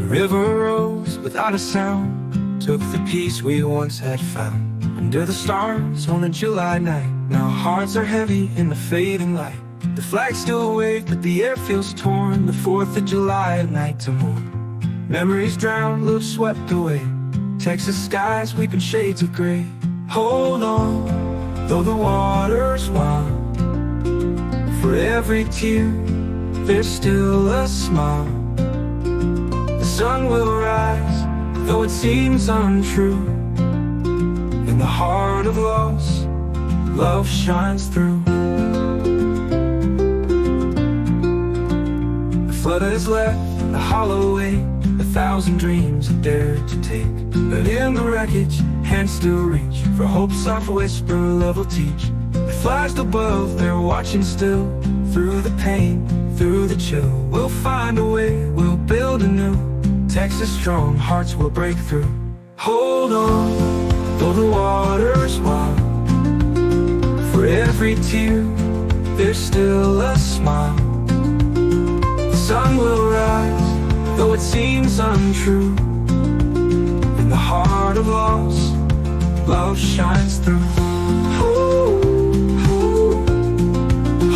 river rose without a sound, took the peace we once had found. Under the stars on a July night, now hearts are heavy in the fading light. The flag still wave, but the air feels torn. The 4th of July at night to morn. Memories drowned, love swept away. Texas skies weeping shades of gray. Hold on, though the water's wild. For every tear, there's still a smile. The sun will rise, though it seems untrue. In the heart of loss, love shines through. The flood has left a hollow way, 1,000 dreams it dared to take. But in the wreckage, hands still reach for hope's soft whisper love will teach. It flies above, they're watching still. Through the pain, through the chill, we'll find a way, we'll build anew. Texas strong, hearts will break through. Hold on, though the water's wild. For every tear, there's still a smile. The sun will rise, though it seems untrue. In the heart of loss, love shines through.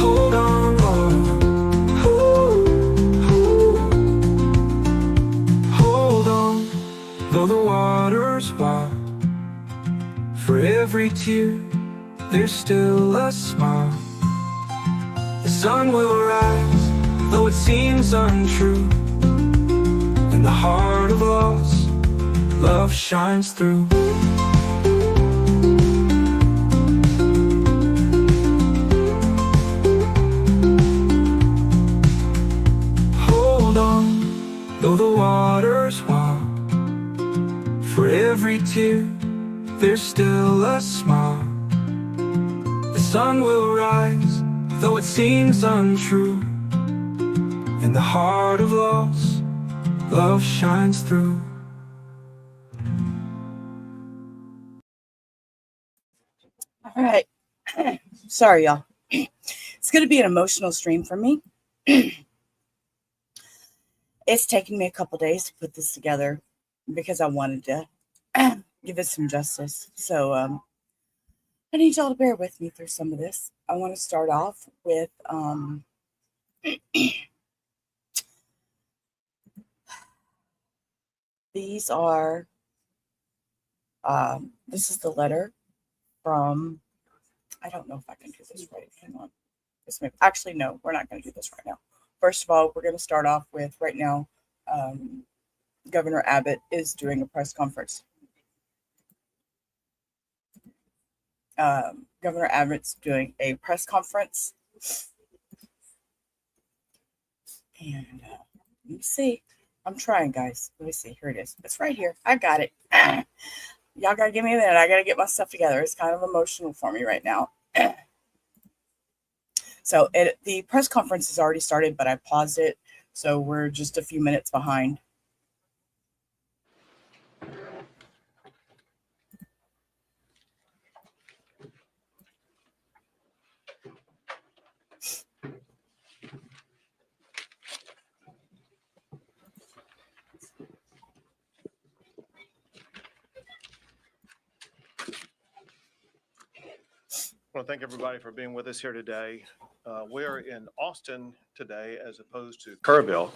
Hold on, Lord. Hold on, though the water's wild. For every tear, there's still a smile. The sun will rise, though it seems untrue. In the heart of loss, love shines through. Hold on, though the water's wild. For every tear, there's still a smile. The sun will rise, though it seems untrue. In the heart of loss, love shines through. All right. Sorry, y'all. It's going to be an emotional stream for me. It's taken me a couple days to put this together because I wanted to give it some justice. So I need y'all to bear with me through some of this. I want to start off with these are this is the letter from, I don't know if I can do this right. Hang on. Actually, no, we're not going to do this right now. First of all, we're going to start off with right now, Governor Abbott is doing a press conference. Governor Abbott's doing a press conference. And let me see. I'm trying, guys. Let me see. Here it is. It's right here. I got it. Y'all got to give me a minute. I got to get my stuff together. It's kind of emotional for me right now. So the press conference has already started, but I paused it. So we're just a few minutes behind. I want to thank everybody for being with us here today. We're in Austin today as opposed to Kerrville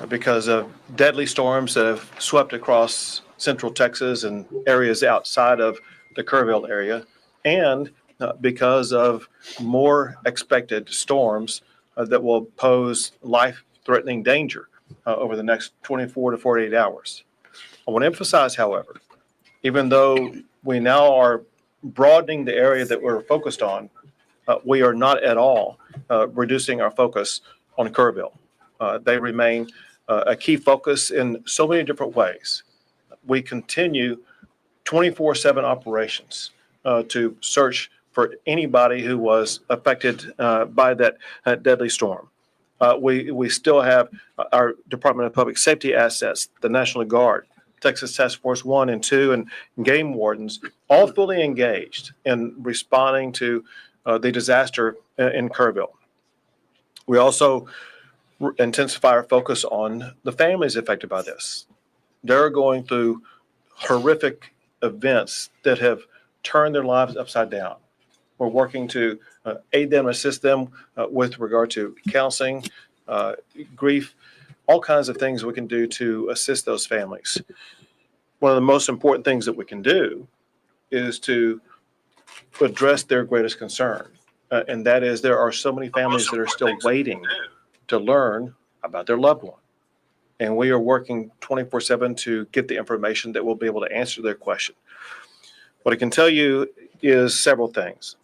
because of deadly storms that have swept across central Texas and areas outside of the Kerrville area, and because of more expected storms that will pose life-threatening danger over the next 24 to 48 hours. I want to emphasize, however, even though we now are broadening the area that we're focused on, we are not at all reducing our focus on Kerrville. They remain a key focus in so many different ways. We continue 24/7 operations to search for anybody who was affected by that deadly storm. We still have our Department of Public Safety assets, the National Guard, Texas Task Force 1 and 2, and game wardens, all fully engaged in responding to the disaster in Kerrville. We also intensify our focus on the families affected by this. They're going through horrific events that have turned their lives upside down. We're working to aid them, assist them with regard to counseling, grief, all kinds of things we can do to assist those families. One of the most important things that we can do is to address their greatest concern. And that is there are so many families that are still waiting to learn about their loved one. And we are working 24/7 to get the information that will be able to answer their question. What I can tell you is several things.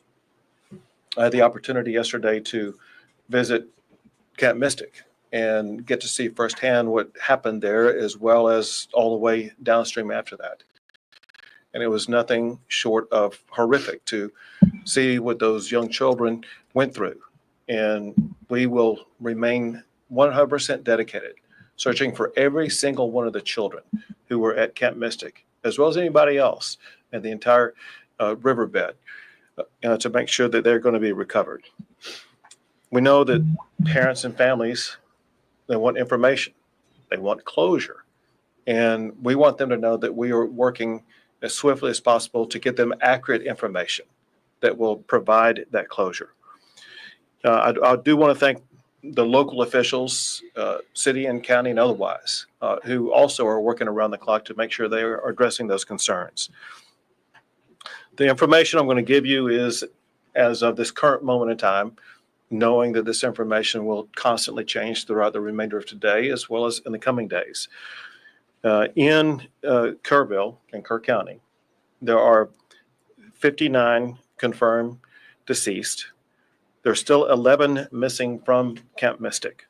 I had the opportunity yesterday to visit Camp Mystic and get to see firsthand what happened there, as well as all the way downstream after that. And it was nothing short of horrific to see what those young children went through. And we will remain 100% dedicated, searching for every single one of the children who were at Camp Mystic, as well as anybody else in the entire riverbed, to make sure that they're going to be recovered. We know that parents and families, they want information, they want closure, and we want them to know that we are working as swiftly as possible to get them accurate information that will provide that closure. I do want to thank the local officials, city and county and otherwise, who also are working around the clock to make sure they are addressing those concerns. The information I'm going to give you is as of this current moment in time, knowing that this information will constantly change throughout the remainder of today, as well as in the coming days. In Kerrville and Kerr County, there are 59 confirmed deceased. There's still 11 missing from Camp Mystic.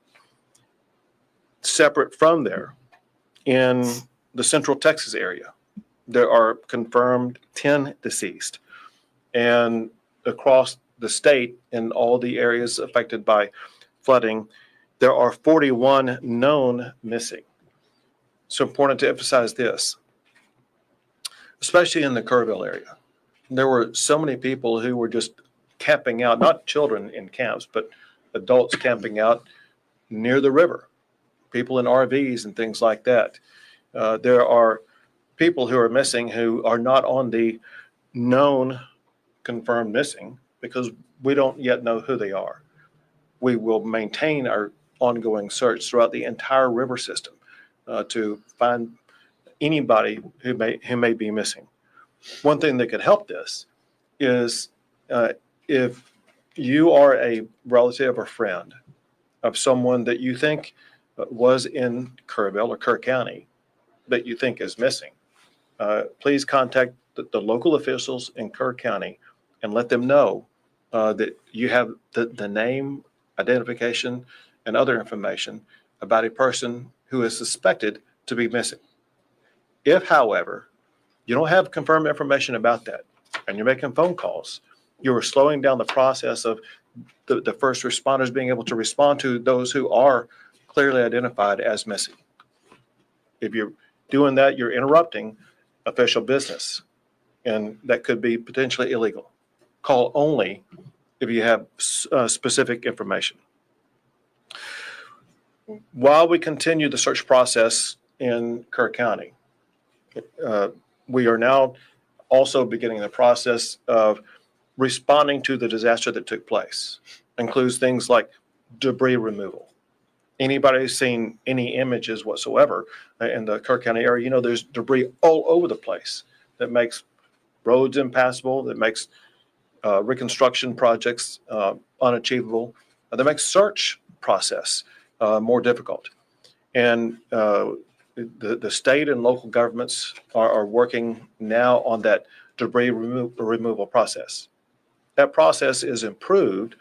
Separate from there, in the Central Texas area, there are confirmed 10 deceased. And across the state, in all the areas affected by flooding, there are 41 known missing. So important to emphasize this, especially in the Kerrville area. There were so many people who were just camping out, not children in camps, but adults camping out near the river, people in RVs and things like that. There are people who are missing who are not on the known confirmed missing because we don't yet know who they are. We will maintain our ongoing search throughout the entire river system to find anybody who may be missing. One thing that could help this is if you are a relative or friend of someone that you think was in Kerrville or Kerr County that you think is missing, please contact the local officials in Kerr County and let them know that you have the name, identification, and other information about a person who is suspected to be missing. If, however, you don't have confirmed information about that and you're making phone calls, you are slowing down the process of the first responders being able to respond to those who are clearly identified as missing. If you're doing that, you're interrupting official business, and that could be potentially illegal. Call only if you have specific information. While we continue the search process in Kerr County, we are now also beginning the process of responding to the disaster that took place. Includes things like debris removal. Anybody who's seen any images whatsoever in the Kerr County area, you know there's debris all over the place that makes roads impassable, that makes reconstruction projects unachievable, that makes search process more difficult. And the state and local governments are working now on that debris removal process. That process is improved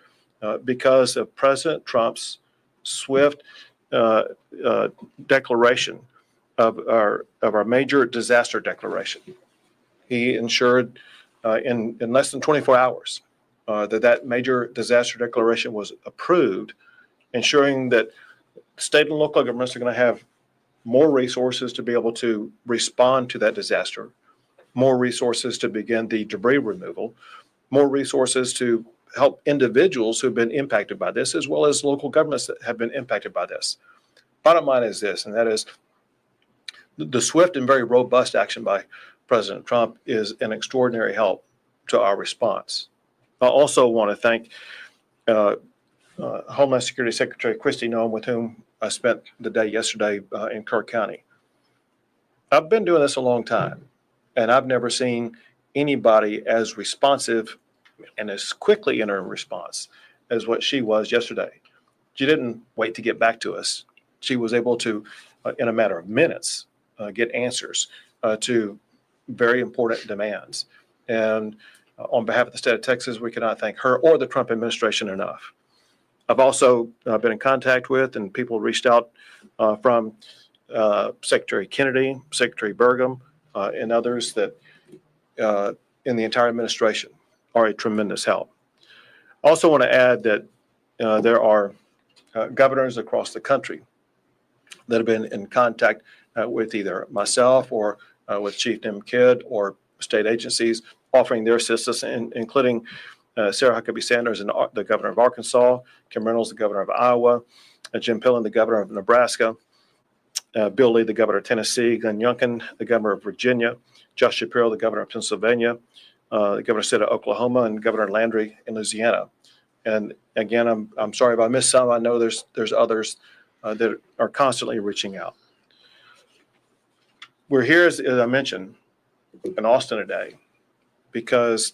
because of President Trump's swift declaration of our major disaster declaration. He ensured in less than 24 hours that major disaster declaration was approved, ensuring that state and local governments are going to have more resources to be able to respond to that disaster, more resources to begin the debris removal, more resources to help individuals who've been impacted by this, as well as local governments that have been impacted by this. Bottom line is this, and that is the swift and very robust action by President Trump is an extraordinary help to our response. I also want to thank Homeland Security Secretary Kristi Noem, with whom I spent the day yesterday in Kerr County. I've been doing this a long time, and I've never seen anybody as responsive and as quickly in her response as what she was yesterday. She didn't wait to get back to us. She was able to, in a matter of minutes, get answers to very important demands. And on behalf of the state of Texas, we cannot thank her or the Trump administration enough. I've also been in contact with, and people reached out from Secretary Kennedy, Secretary Burgum, and others that in the entire administration are a tremendous help. I also want to add that there are governors across the country that have been in contact with either myself or with Chief Nim Kidd or state agencies offering their assistance, including Sarah Huckabee Sanders, and the governor of Arkansas, Kim Reynolds, the governor of Iowa, Jim Pillen, the governor of Nebraska, Bill Lee, the governor of Tennessee, Glenn Youngkin, the governor of Virginia, Josh Shapiro, the governor of Pennsylvania, the governor of the state of Oklahoma, and Governor Landry in Louisiana. And again, I'm sorry if I missed some. I know there's others that are constantly reaching out. We're here, as I mentioned, in Austin today because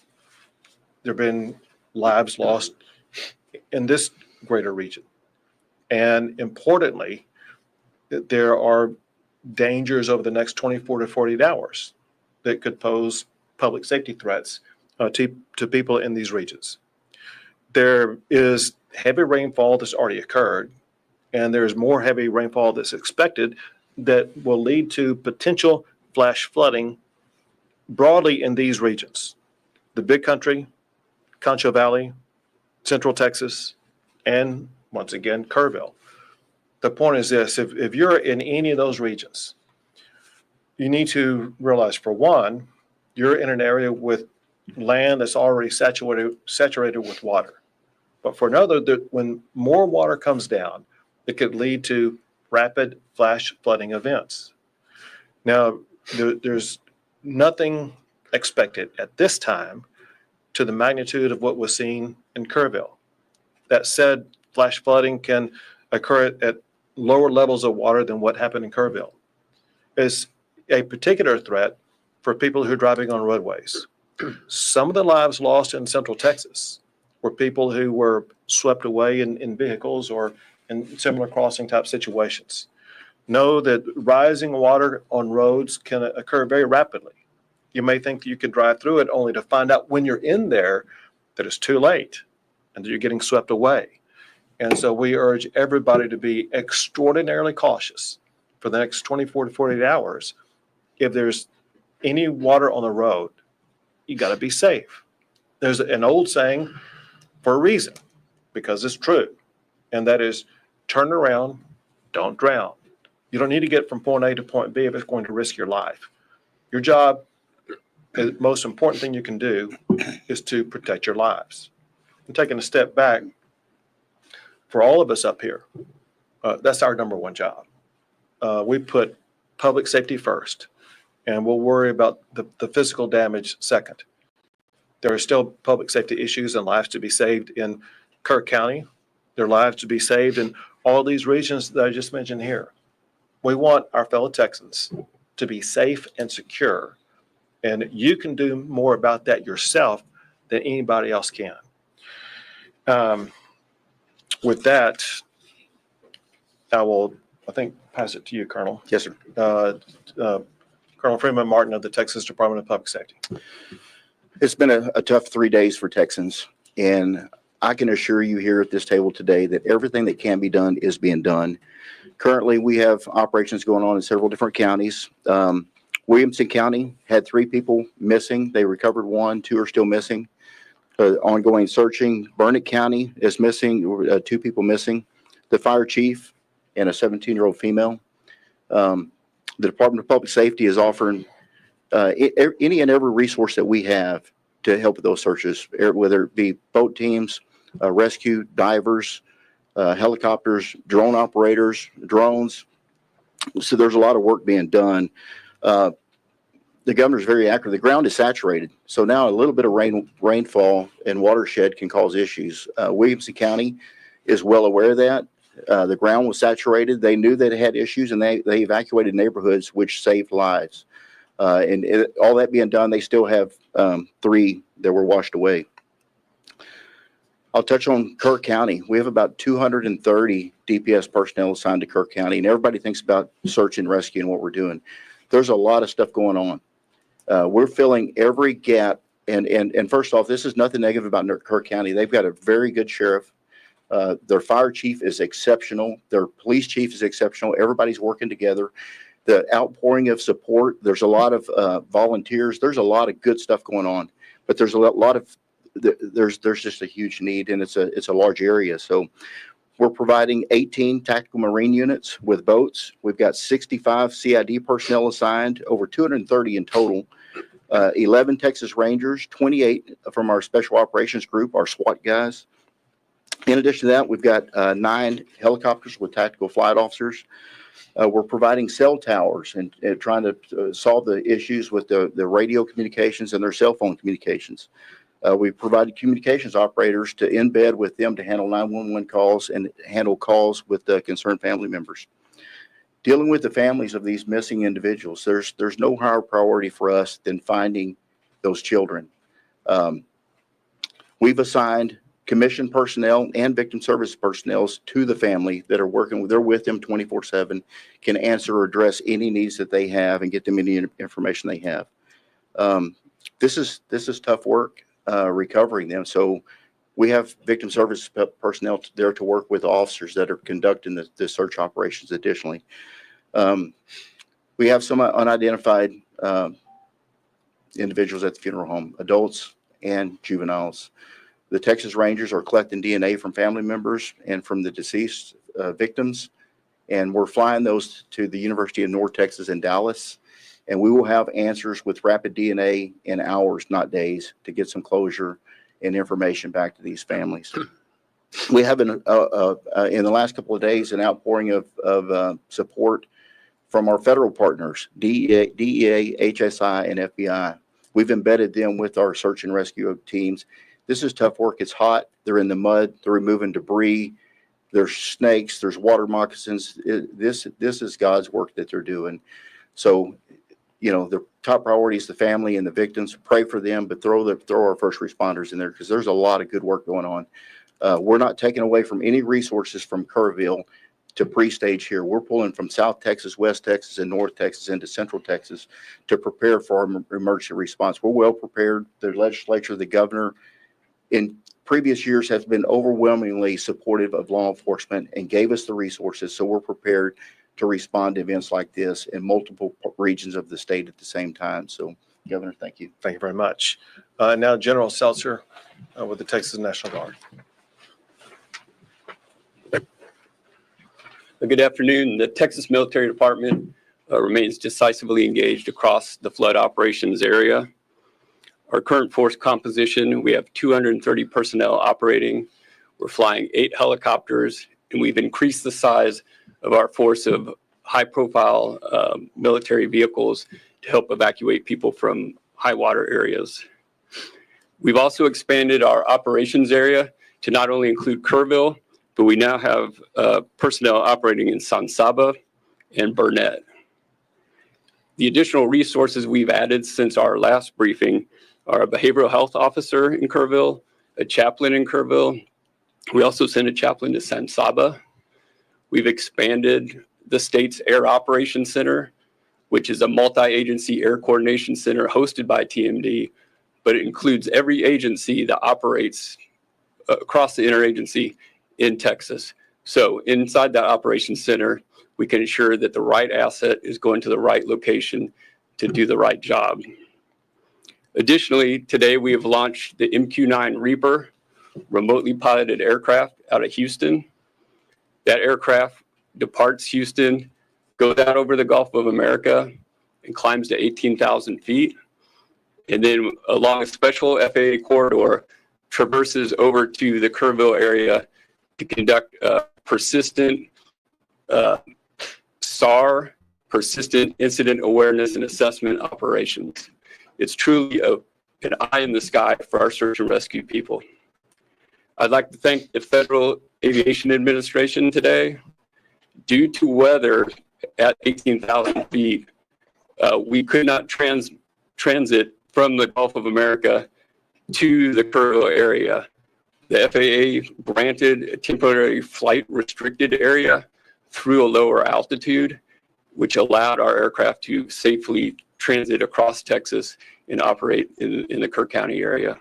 there have been lives lost in this greater region. And importantly, there are dangers over the next 24 to 48 hours that could pose public safety threats to people in these regions. There is heavy rainfall that's already occurred, and there's more heavy rainfall that's expected that will lead to potential flash flooding broadly in these regions: the Big Country, Concho Valley, Central Texas, and once again, Kerrville. The point is this: if you're in any of those regions, you need to realize, for one, you're in an area with land that's already saturated with water. But for another, that when more water comes down, it could lead to rapid flash flooding events. Now, there's nothing expected at this time to the magnitude of what was seen in Kerrville. That said, flash flooding can occur at lower levels of water than what happened in Kerrville. It's a particular threat for people who are driving on roadways. Some of the lives lost in Central Texas were people who were swept away in vehicles or in similar crossing type situations. Know that rising water on roads can occur very rapidly. You may think that you can drive through it, only to find out when you're in there that it's too late and that you're getting swept away. And so we urge everybody to be extraordinarily cautious for the next 24 to 48 hours. If there's any water on the road, you got to be safe. There's an old saying for a reason, because it's true, and that is, turn around, don't drown. You don't need to get from point A to point B if it's going to risk your life. Your job, the most important thing you can do, is to protect your lives. And taking a step back, for all of us up here, that's our number one job. We put public safety first, and we'll worry about the physical damage second. There are still public safety issues and lives to be saved in Kerr County. There are lives to be saved in all these regions that I just mentioned here. We want our fellow Texans to be safe and secure, and you can do more about that yourself than anybody else can. With that, I think, pass it to you, Colonel. Yes, sir. Colonel Freeman Martin of the Texas Department of Public Safety. It's been a tough 3 days for Texans, and I can assure you here at this table today that everything that can be done is being done. Currently, we have operations going on in several different counties. Williamson County had 3 people missing. They recovered 1, 2 are still missing. Ongoing searching. Burnett County is missing, 2 people missing. The fire chief and a 17-year-old female. The Department of Public Safety is offering any and every resource that we have to help with those searches, whether it be boat teams, rescue divers, helicopters, drone operators, drones. So there's a lot of work being done. The governor's very accurate. The ground is saturated. So now a little bit of rainfall and watershed can cause issues. Williamson County is well aware of that. The ground was saturated. They knew that it had issues, and they evacuated neighborhoods, which saved lives. All that being done, they still have 3 that were washed away. I'll touch on Kerr County. We have about 230 DPS personnel assigned to Kerr County, and everybody thinks about search and rescue and what we're doing. There's a lot of stuff going on. We're filling every gap. And first off, this is nothing negative about Kerr County. They've got a very good sheriff. Their fire chief is exceptional. Their police chief is exceptional. Everybody's working together. The outpouring of support, there's a lot of volunteers. There's a lot of good stuff going on, but there's a lot of, there's just a huge need, and it's a large area. So we're providing 18 tactical marine units with boats. We've got 65 CID personnel assigned, over 230 in total, 11 Texas Rangers, 28 from our special operations group, our SWAT guys. In addition to that, we've got 9 helicopters with tactical flight officers. We're providing cell towers and trying to solve the issues with the radio communications and their cell phone communications. We provided communications operators to embed with them to handle 911 calls and handle calls with the concerned family members. Dealing with the families of these missing individuals, there's no higher priority for us than finding those children. We've assigned commissioned personnel and victim service personnel to the family that are working. They're with them 24/7, can answer or address any needs that they have and get them any information they have. This is tough work, recovering them. So we have victim service personnel there to work with officers that are conducting the search operations additionally. We have some unidentified individuals at the funeral home, adults and juveniles. The Texas Rangers are collecting DNA from family members and from the deceased victims, and we're flying those to the University of North Texas in Dallas, and we will have answers with rapid DNA in hours, not days, to get some closure and information back to these families. We have, in the last couple of days, an outpouring of support from our federal partners, DEA, HSI, and FBI. We've embedded them with our search and rescue teams. This is tough work. It's hot. They're in the mud. They're removing debris. There's snakes. There's water moccasins. This is God's work that they're doing. So, the top priority is the family and the victims. Pray for them, but throw our first responders in there, because there's a lot of good work going on. We're not taking away from any resources from Kerrville to pre-stage here. We're pulling from South Texas, West Texas, and North Texas into Central Texas to prepare for our emergency response. We're well prepared. The legislature, the governor, in previous years has been overwhelmingly supportive of law enforcement and gave us the resources. So we're prepared to respond to events like this in multiple regions of the state at the same time. So, Governor, thank you. Thank you very much. Now General Seltzer with the Texas National Guard. Good afternoon. The Texas Military Department remains decisively engaged across the flood operations area. Our current force composition, we have 230 personnel operating. We're flying 8 helicopters, and we've increased the size of our force of high-profile military vehicles to help evacuate people from high water areas. We've also expanded our operations area to not only include Kerrville, but we now have personnel operating in San Saba and Burnett. The additional resources we've added since our last briefing are a behavioral health officer in Kerrville, a chaplain in Kerrville. We also sent a chaplain to San Saba. We've expanded the state's Air Operations Center, which is a multi-agency air coordination center hosted by TMD, but it includes every agency that operates across the interagency in Texas. So inside that operations center, we can ensure that the right asset is going to the right location to do the right job. Additionally, today we have launched the MQ-9 Reaper remotely piloted aircraft out of Houston. That aircraft departs Houston, goes out over the Gulf of America, and climbs to 18,000 feet. and then along a special FAA corridor, traverses over to the Kerrville area to conduct persistent SAR, persistent incident awareness and assessment operations. It's truly an eye in the sky for our search and rescue people. I'd like to thank the Federal Aviation Administration today. Due to weather at 18,000 feet, we could not transit from the Gulf of America to the Kerrville area. The FAA granted a temporary flight restricted area through a lower altitude, which allowed our aircraft to safely transit across Texas and operate in the Kerr County area.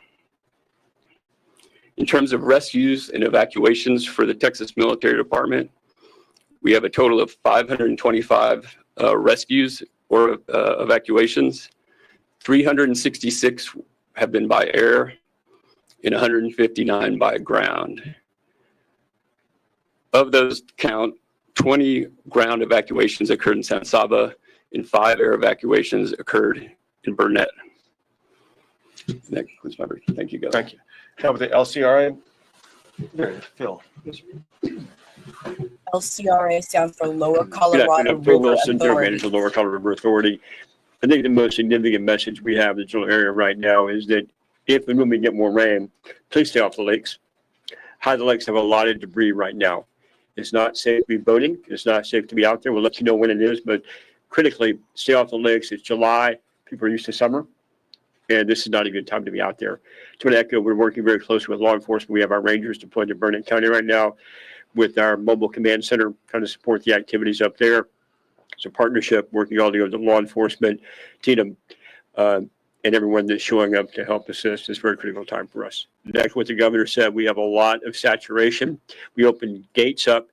In terms of rescues and evacuations for the Texas Military Department, we have a total of 525 rescues or evacuations. 366 have been by air and 159 by ground. Of those count, 20 ground evacuations occurred in San Saba and 5 air evacuations occurred in Burnett. That concludes my brief. Thank you, Governor. Thank you. Now with the LCRA, there it is, Phil. LCRA stands for Lower Good Colorado afternoon, Phil River Wilson, General Authority. Manager, Lower Colorado River Authority. I think the most significant message we have in the general area right now is that if and when we get more rain, please stay off the lakes. High the lakes have a lot of debris right now. It's not safe to be boating. It's not safe to be out there. We'll let you know when it is, but critically, stay off the lakes. It's July. People are used to summer, and this is not a good time to be out there. To echo, we're working very closely with law enforcement. We have our rangers deployed to Burnett County right now with our mobile command center, trying to support the activities up there. It's a partnership working all together with the law enforcement, TDM, and everyone that's showing up to help assist. It's a very critical time for us. Next, what the governor said, we have a lot of saturation. We opened gates up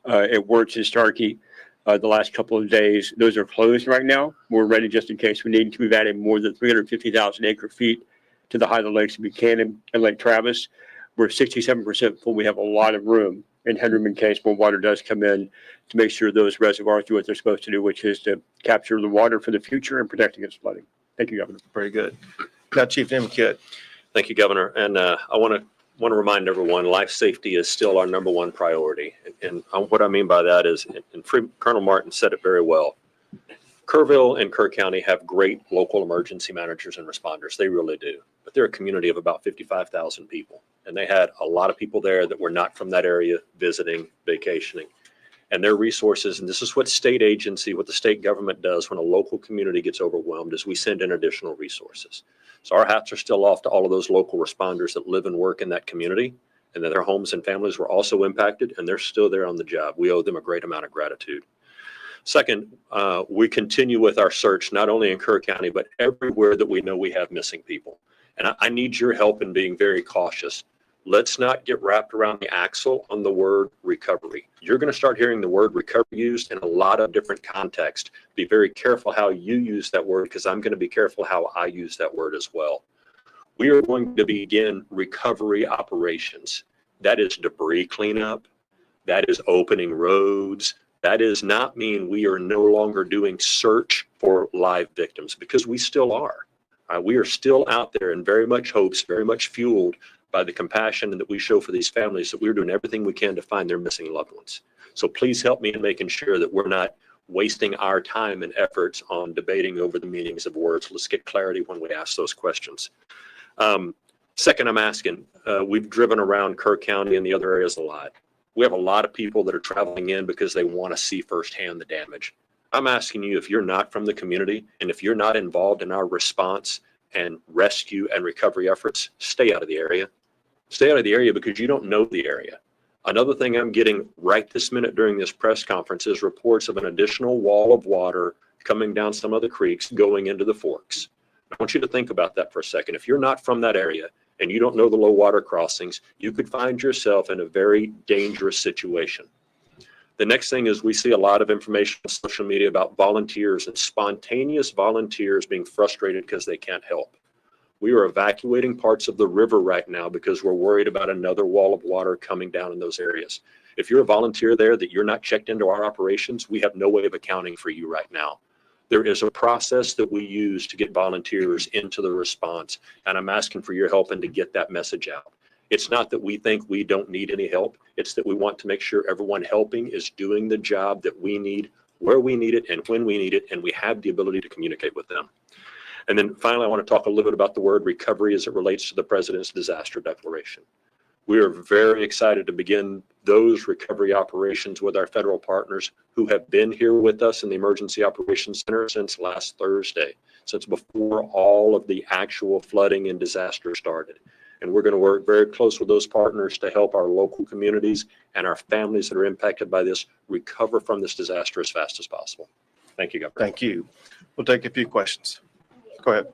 at Wirtz and Starkey the last couple of days. Those are closed right now. We're ready just in case we need to. We've added more than 350,000 acre feet to the height of the lakes of Buchanan and Lake Travis. We're 67% full. We have a lot of room and headroom in case more water does come in to make sure those reservoirs do what they're supposed to do, which is to capture the water for the future and protect against flooding. Thank you, Governor. Very good. Now, Chief Kit. Thank you, Governor. And I want to remind everyone, life safety is still our number one priority. And what I mean by that is, and Colonel Martin said it very well, Kerrville and Kerr County have great local emergency managers and responders. They really do. But they're a community of about 55,000 people. And they had a lot of people there that were not from that area visiting, vacationing. And their resources, and this is what state agency, what the state government does when a local community gets overwhelmed, is we send in additional resources. So our hats are still off to all of those local responders that live and work in that community, and that their homes and families were also impacted, and they're still there on the job. We owe them a great amount of gratitude. Second, we continue with our search, not only in Kerr County, but everywhere that we know we have missing people. And I need your help in being very cautious. Let's not get wrapped around the axle on the word recovery. You're going to start hearing the word recovery used in a lot of different contexts. Be very careful how you use that word, because I'm going to be careful how I use that word as well. We are going to begin recovery operations. That is debris cleanup. That is opening roads. That does not mean we are no longer doing search for live victims, because we still are. We are still out there and very much hopes, very much fueled by the compassion that we show for these families, that we're doing everything we can to find their missing loved ones. So please help me in making sure that we're not wasting our time and efforts on debating over the meanings of words. Let's get clarity when we ask those questions. Second, I'm asking, we've driven around Kerr County and the other areas a lot. We have a lot of people that are traveling in because they want to see firsthand the damage. I'm asking you, if you're not from the community and if you're not involved in our response and rescue and recovery efforts, stay out of the area. Stay out of the area because you don't know the area. Another thing I'm getting right this minute during this press conference is reports of an additional wall of water coming down some of the creeks going into the forks. I want you to think about that for a second. If you're not from that area and you don't know the low water crossings, you could find yourself in a very dangerous situation. The next thing is, we see a lot of information on social media about volunteers and spontaneous volunteers being frustrated because they can't help. We are evacuating parts of the river right now because we're worried about another wall of water coming down in those areas. If you're a volunteer there that you're not checked into our operations, we have no way of accounting for you right now. There is a process that we use to get volunteers into the response, and I'm asking for your help and to get that message out. It's not that we think we don't need any help. It's that we want to make sure everyone helping is doing the job that we need, where we need it, and when we need it, and we have the ability to communicate with them. And then finally, I want to talk a little bit about the word recovery as it relates to the President's disaster declaration. We are very excited to begin those recovery operations with our federal partners who have been here with us in the Emergency Operations Center since last Thursday, since before all of the actual flooding and disaster started. And we're going to work very close with those partners to help our local communities and our families that are impacted by this recover from this disaster as fast as possible. Thank you, Governor. Thank you. We'll take a few questions. Go ahead.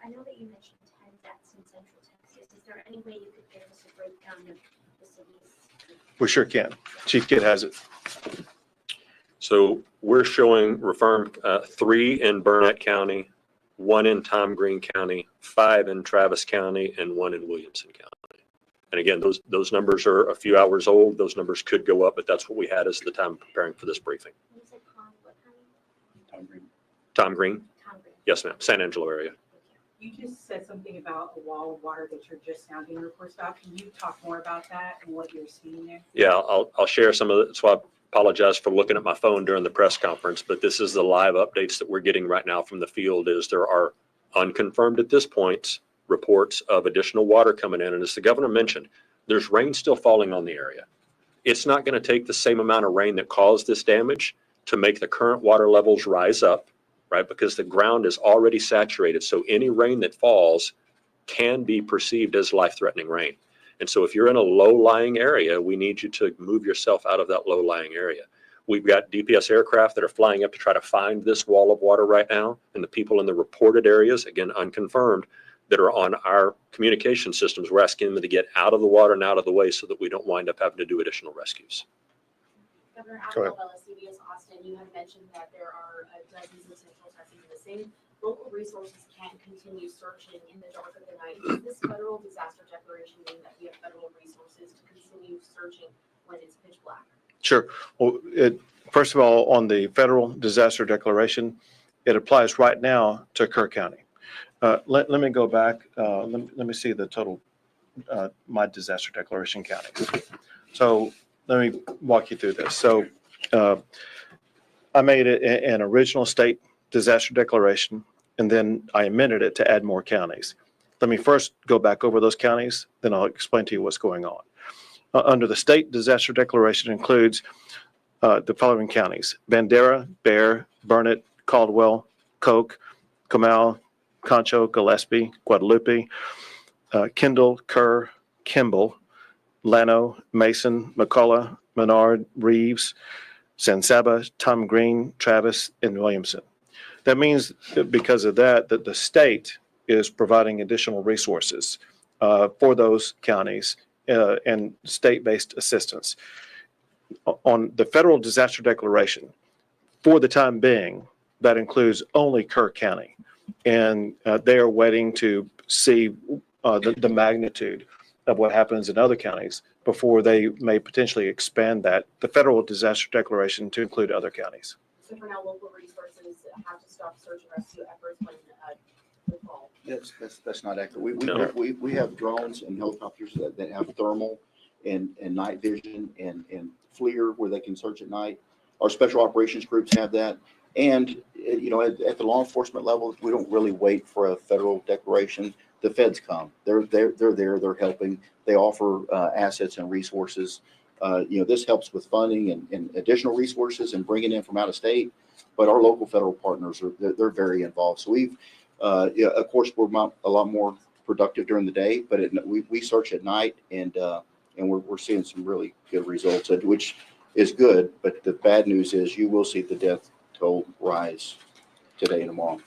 I know that you mentioned 10 deaths in Central Texas. Is there any way you could give us a breakdown of the cities? We sure can. Chief Kidd has it. So we're showing, referring 3 in Burnett County, 1 in Tom Green County, 5 in Travis County, and 1 in Williamson County. And again, those numbers are a few hours old. Those numbers could go up, but that's what we had as the time preparing for this briefing. You said what county? Tom Green. Tom Green. Yes, ma'am. San Angelo area. You just said something about a wall of water that you're just now getting reports about. Can you talk more about that and what you're seeing there? Yeah, I'll share some of it. So I apologize for looking at my phone during the press conference, but this is the live updates that we're getting right now from the field. Is there are unconfirmed at this point reports of additional water coming in. And as the governor mentioned, there's rain still falling on the area. It's not going to take the same amount of rain that caused this damage to make the current water levels rise up, right? Because the ground is already saturated. So any rain that falls can be perceived as life-threatening rain. And so if you're in a low-lying area, we need you to move yourself out of that low-lying area. We've got DPS aircraft that are flying up to try to find this wall of water right now. And the people in the reported areas, again, unconfirmed, that are on our communication systems, we're asking them to get out of the water and out of the way so that we don't wind up having to do additional rescues. Governor, Go ahead. Alabama, CBS Austin, you had mentioned that there are dozens of central Texas missing. Local resources can't continue searching in the dark of the night. Does this federal disaster declaration mean that we have federal resources to continue searching when it's pitch black? Sure. Well, first of all, on the federal disaster declaration, it applies right now to Kerr County. Let me go back. Let me see the total, my disaster declaration counties. So let me walk you through this. So I made it an original state disaster declaration, and then I amended it to add more counties. Let me first go back over those counties, then I'll explain to you what's going on. Under the state disaster declaration includes the following counties: Bandera, Bear, Burnett, Caldwell, Koch, Comal, Concho, Gillespie, Guadalupe, Kendall, Kerr, Kimball, Llano, Mason, McCullough, Menard, Reeves, San Saba, Tom Green, Travis, and Williamson. That means that because of that the state is providing additional resources for those counties and state-based assistance. On the federal disaster declaration, for the time being, that includes only Kerr County. And they are waiting to see the magnitude of what happens in other counties before they may potentially expand the federal disaster declaration to include other counties. So for now, local resources have to stop search and rescue efforts when the fall. That's not accurate. No. We have drones and helicopters that have thermal and night vision and FLIR where they can search at night. Our special operations groups have that. And, you know, at the law enforcement level, we don't really wait for a federal declaration. The feds come. They're there. They're helping. They offer assets and resources. You know, this helps with funding and additional resources and bringing in from out of state. But our local federal partners they're very involved. So we've, yeah, of course, we're a lot more productive during the day, but we search at night and we're seeing some really good results, which is good. But the bad news is you will see the death toll rise today and tomorrow.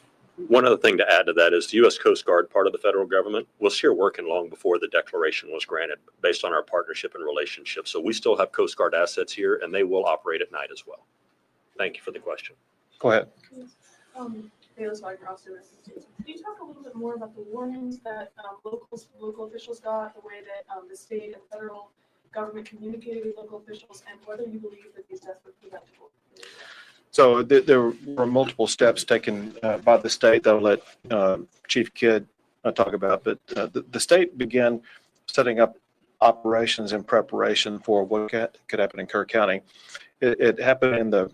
One other thing to add to that is the U.S. Coast Guard, part of the federal government, was here working long before the declaration was granted based on our partnership and relationship. So we still have Coast Guard assets here and they will operate at night as well. Thank you for the question. Go ahead. Bayless Wagner, also assistant. Can you talk a little bit more about the warnings that local officials got, the way that the state and federal government communicated with local officials, and whether you believe that these deaths were preventable? So there were multiple steps taken by the state that I'll let Chief Kidd talk about, but the state began setting up operations in preparation for what could happen in Kerr County. It happened in the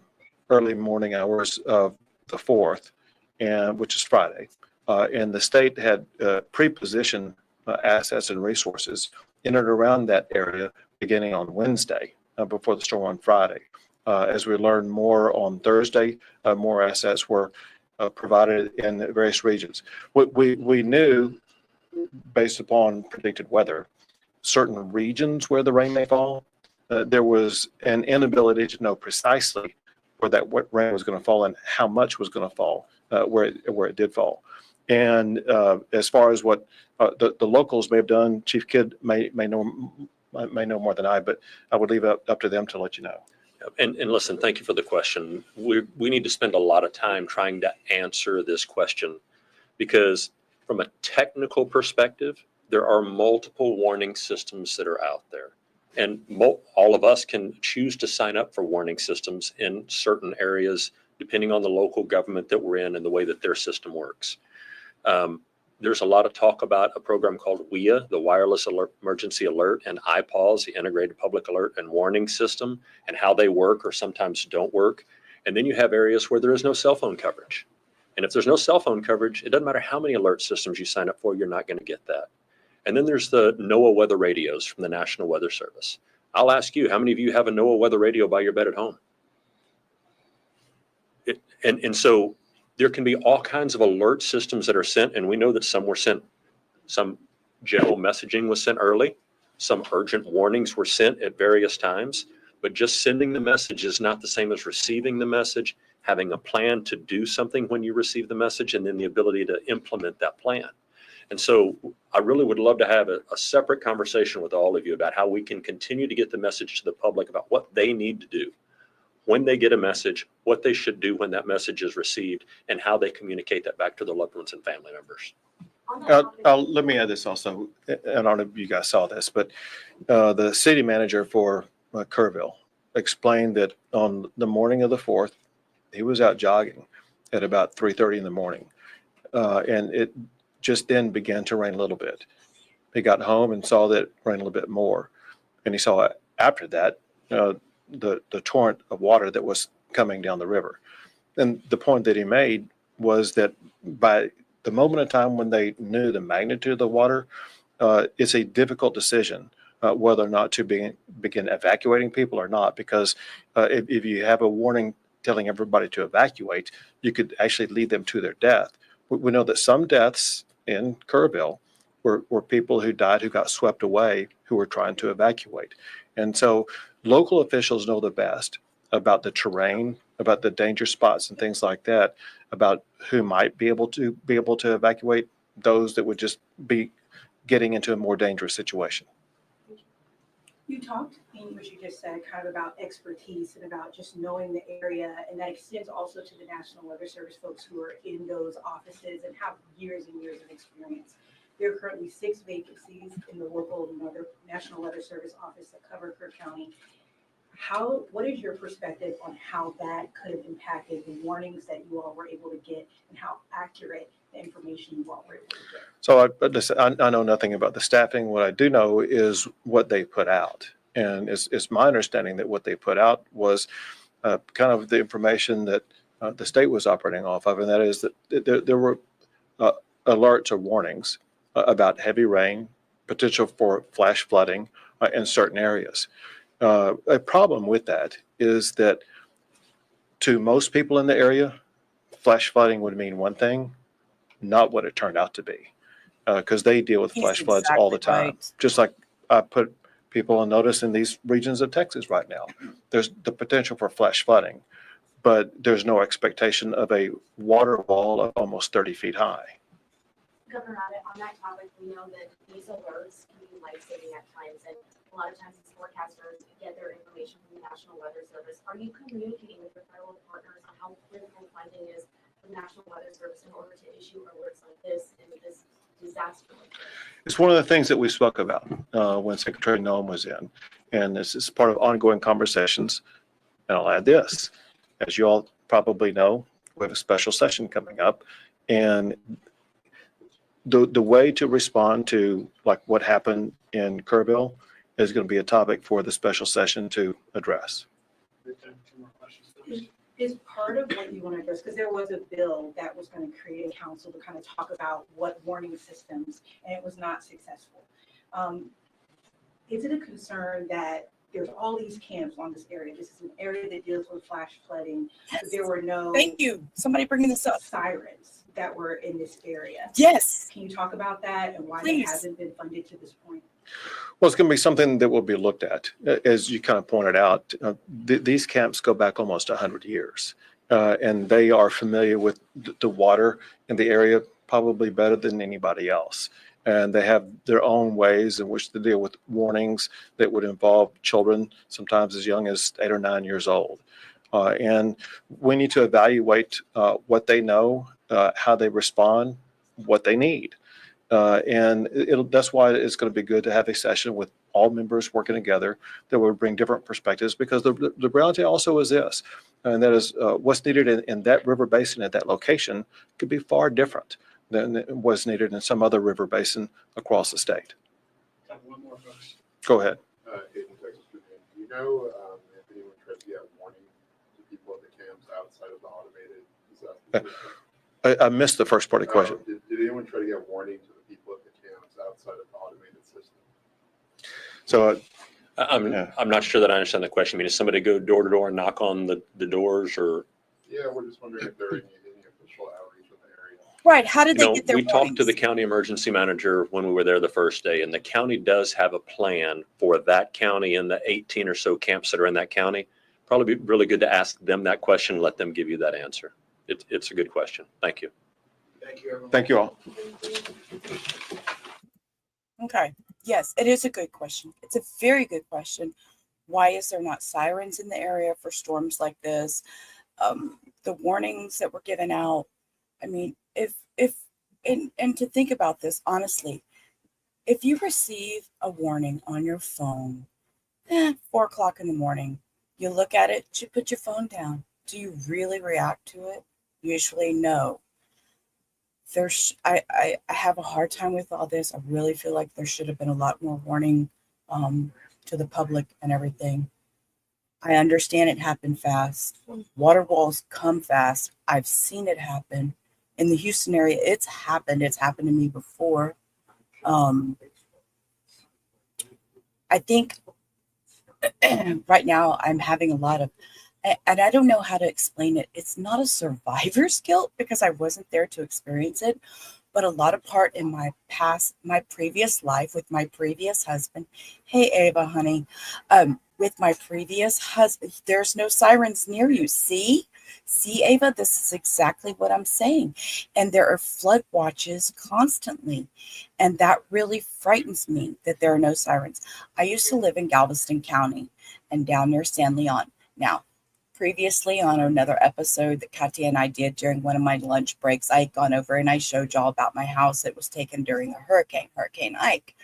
early morning hours of the 4th, which is Friday, and the state had pre-positioned assets and resources in and around that area beginning on Wednesday before the storm on Friday. As we learned more on Thursday, more assets were provided in various regions. We knew, based upon predicted weather, certain regions where the rain may fall. There was an inability to know precisely where that rain was going to fall and how much was going to fall where it did fall. And as far as what the locals may have done, Chief Kidd may know more than I, but I would leave it up to them to let you know. And listen, thank you for the question. We need to spend a lot of time trying to answer this question because from a technical perspective, there are multiple warning systems that are out there. And all of us can choose to sign up for warning systems in certain areas, depending on the local government that we're in and the way that their system works. There's a lot of talk about a program called WIA, the Wireless Emergency Alert, and IPAWS, the Integrated Public Alert and Warning System, and how they work or sometimes don't work. And then you have areas where there is no cell phone coverage. And if there's no cell phone coverage, it doesn't matter how many alert systems you sign up for, you're not going to get that. And then there's the NOAA weather radios from the National Weather Service. I'll ask you, how many of you have a NOAA weather radio by your bed at home? And so there can be all kinds of alert systems that are sent, and we know that some were sent, some general messaging was sent early, some urgent warnings were sent at various times, but just sending the message is not the same as receiving the message, having a plan to do something when you receive the message, and then the ability to implement that plan. And so I really would love to have a separate conversation with all of you about how we can continue to get the message to the public about what they need to do when they get a message, what they should do when that message is received, and how they communicate that back to their loved ones and family members. Let me add this also. I don't know if you guys saw this, but the city manager for Kerrville explained that on the morning of the 4th, he was out jogging at about 3:30 in the morning. And it just then began to rain a little bit. He got home and saw that it rained a little bit more. And he saw after that, the torrent of water that was coming down the river. And the point that he made was that by the moment in time when they knew the magnitude of the water, it's a difficult decision whether or not to begin evacuating people or not, because if you have a warning telling everybody to evacuate, you could actually lead them to their death. We know that some deaths in Kerrville were people who died who got swept away who were trying to evacuate. And so local officials know the best about the terrain, about the danger spots and things like that, about who might be able to evacuate, those that would just be getting into a more dangerous situation. You talked in what you just said kind of about expertise and about just knowing the area, and that extends also to the National Weather Service folks who are in those offices and have years and years of experience. There are currently 6 vacancies in the local National Weather Service office that cover Kerr County. What is your perspective on how that could have impacted the warnings that you all were able to get and how accurate the information you all were able to get? So I know nothing about the staffing. What I do know is what they put out. And it's my understanding that what they put out was kind of the information that the state was operating off of. And that is that there were alerts or warnings about heavy rain, potential for flash flooding in certain areas. A problem with that is that to most people in the area, flash flooding would mean one thing, not what it turned out to be, because they deal with flash floods all the time. Right. Just like I put people on notice in these regions of Texas right now. There's the potential for flash flooding, but there's no expectation of a water wall of almost 30 feet high. Governor Abbott, on that topic, we know that these alerts can be life-saving at times, and a lot of times these forecasters get their information from the National Weather Service. Are you communicating with your federal partners on how critical funding is for the National Weather Service in order to issue alerts like this in this disaster? It's one of the things that we spoke about when Secretary Noem was in, and this is part of ongoing conversations. And I'll add this, as you all probably know, we have a special session coming up. And the way to respond to like what happened in Kerrville is going to be a topic for the special session to address. Is part of what you want to address, because there was a bill that was going to create a council to kind of talk about what warning systems, and it was not successful. Is it a concern that there's all these camps on this area? This is an area that deals with flash flooding. Yes. There were no Thank you. Somebody bringing this up. sirens that were in this area. Yes. Can you talk about that and why Please. it hasn't been funded to this point? Well, it's going to be something that will be looked at. As you kind of pointed out, these camps go back almost 100 years, and they are familiar with the water in the area probably better than anybody else. And they have their own ways in which to deal with warnings that would involve children, sometimes as young as 8 or 9 years old. And we need to evaluate what they know, how they respond, what they need. And that's why it's going to be good to have a session with all members working together that will bring different perspectives, because the reality also is this, and that is what's needed in that river basin at that location could be far different than what's needed in some other river basin across the state. One more, folks. Go ahead. Agent Texas, do you know if anyone tried to get warning to people at the camps outside of the automated disaster? I missed the first part of the question. Did anyone try to get warning to the people at the camps outside of the automated system? So I'm not sure that I understand the question. I mean, does somebody go door to door and knock on the doors, or? Yeah, we're just wondering if there are any official outreach in the area. Right. How did they get their We talked to the warnings? county emergency manager when we were there the first day, and the county does have a plan for that county and the 18 or so camps that are in that county. Probably be really good to ask them that question and let them give you that answer. It's a good question. Thank you. Thank you, everyone. thank you all. Okay. Yes, it is a good question. It's a very good question. Why is there not sirens in the area for storms like this? The warnings that were given out. I mean, and to think about this honestly, if you receive a warning on your phone, 4 o'clock in the morning, you look at it, you put your phone down. Do you really react to it? Usually no. I have a hard time with all this. I really feel like there should have been a lot more warning to the public and everything. I understand it happened fast. Water walls come fast. I've seen it happen. In the Houston area, it's happened. It's happened to me before. I think right now I'm having a lot of, and I don't know how to explain it. It's not a survivor's guilt because I wasn't there to experience it, but a lot of part in my previous life with my previous husband. Hey, Ava, honey. With my previous husband, there's no sirens near you. See, Ava, this is exactly what I'm saying. And there are flood watches constantly. And that really frightens me that there are no sirens. I used to live in Galveston County and down near San Leon. Now, previously on another episode that Katya and I did during one of my lunch breaks, I had gone over and I showed y'all about my house that was taken during a Hurricane Ike.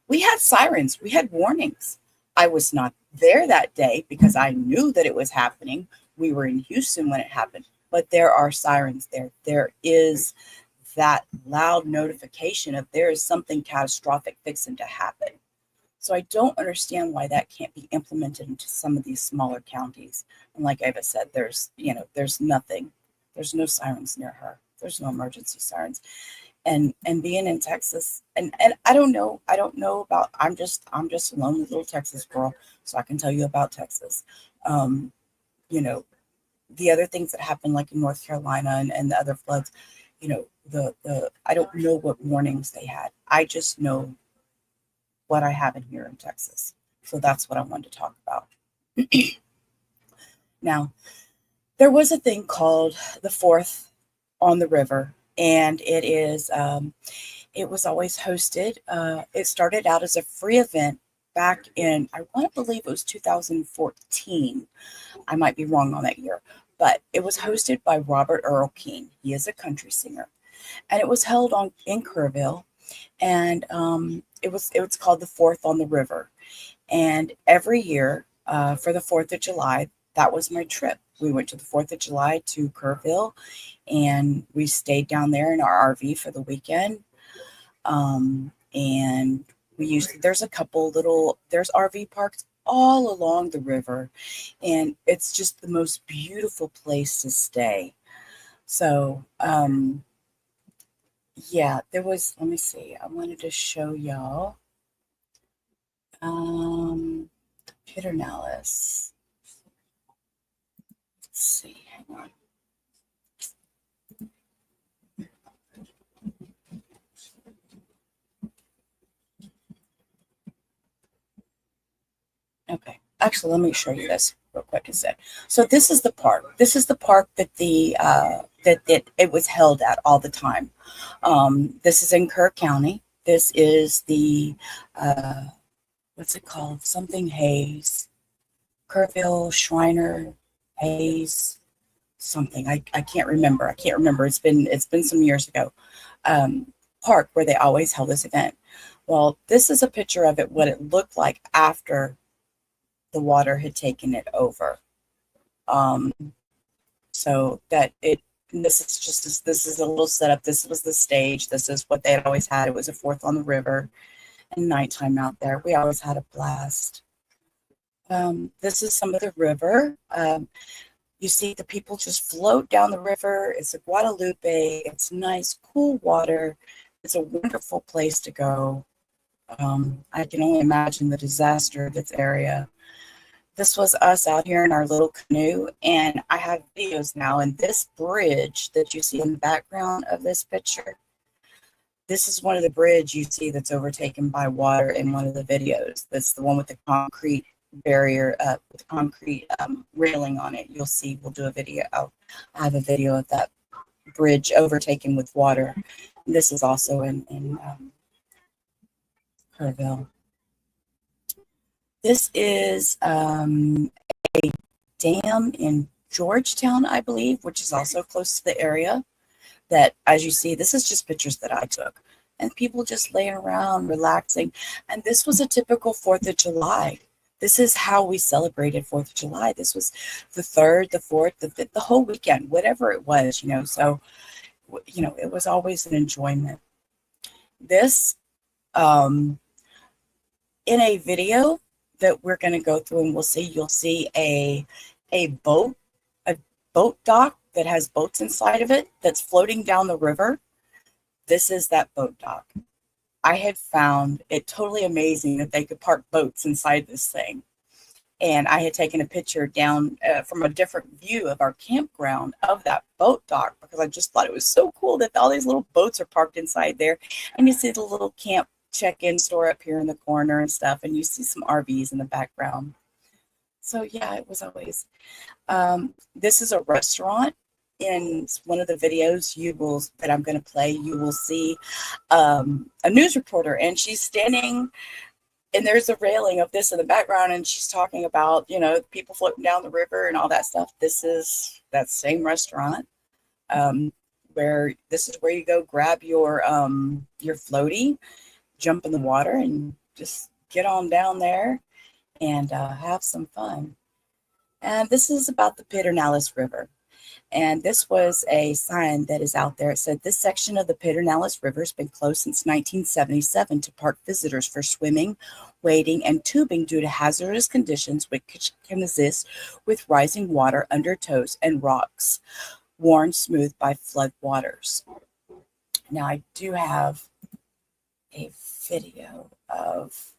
We had sirens. We had warnings. I was not there that day because I knew that it was happening. We were in Houston when it happened, but there are sirens there. There is that loud notification of there is something catastrophic fixing to happen. So I don't understand why that can't be implemented into some of these smaller counties. And like Ava said, there's nothing. There's no sirens near her. There's no emergency sirens. And being in Texas, and I don't know about, I'm just a lonely little Texas girl, so I can tell you about Texas. The other things that happen like in North Carolina and the other floods, I don't know what warnings they had. I just know what I have in here in Texas. So that's what I wanted to talk about. Now, there was a thing called the 4th on the River, and it was always hosted. It started out as a free event back in, I want to believe it was 2014. I might be wrong on that year, but it was hosted by Robert Earl King. He is a country singer, and it was held in Kerrville, and it was called the 4th on the River. And every year for the 4th of July, that was my trip. We went to the 4th of July to Kerrville, and we stayed down there in our RV for the weekend. And there's a couple there's RV parks all along the river, and it's just the most beautiful place to stay. So, yeah, let me see, I wanted to show y'all, Pedernales. Let's see, hang on. Okay, actually, let me show you this real quick instead. So this is the park. This is the park that it was held at all the time. This is in Kerr County. This is the what's it called? Something Hayes, Kerrville, Shriner, Hayes, something. I can't remember. I can't remember. It's been some years ago. Park where they always held this event. Well, this is a picture of it, what it looked like after the water had taken it over. So that this is a little setup. This was the stage. This is what they had always had. It was a 4th on the river and nighttime out there. We always had a blast. This is some of the river. You see the people just float down the river. It's a Guadalupe. It's nice, cool water. It's a wonderful place to go. I can only imagine the disaster of this area. This was us out here in our little canoe, and I have videos now, and this bridge that you see in the background of this picture, this is one of the bridge you see that's overtaken by water in one of the videos. That's the one with the concrete barrier, with the concrete railing on it. You'll see, we'll do a video. I have a video of that bridge overtaken with water. And this is also in Kerrville. This is a dam in Georgetown, I believe, which is also close to the area. That, as you see, this is just pictures that I took. And people just laying around, relaxing. And this was a typical 4th of July. This is how we celebrated 4th of July. This was the 3rd, the 4th, the 5th, the whole weekend, whatever it was, So, it was always an enjoyment. This, in a video that we're going to go through and you'll see a boat dock that has boats inside of it that's floating down the river. This is that boat dock. I had found it totally amazing that they could park boats inside this thing. And I had taken a picture down from a different view of our campground of that boat dock, because I just thought it was so cool that all these little boats are parked inside there. And you see the little camp check-in store up here in the corner and stuff, and you see some RVs in the background. So yeah, it was always. This is a restaurant. In one of the videos that I'm going to play, you will see a news reporter, and she's standing, and there's a railing of this in the background, and she's talking about, people floating down the river and all that stuff. This is that same restaurant, where this is where you go grab your floaty, jump in the water, and just get on down there and have some fun. And this is about the Pedernales River. And this was a sign that is out there. It said, this section of the Pedernales River has been closed since 1977 to park visitors for swimming, wading, and tubing due to hazardous conditions which can exist with rising water undertows and rocks worn smooth by flood waters. Now, I do have a video of,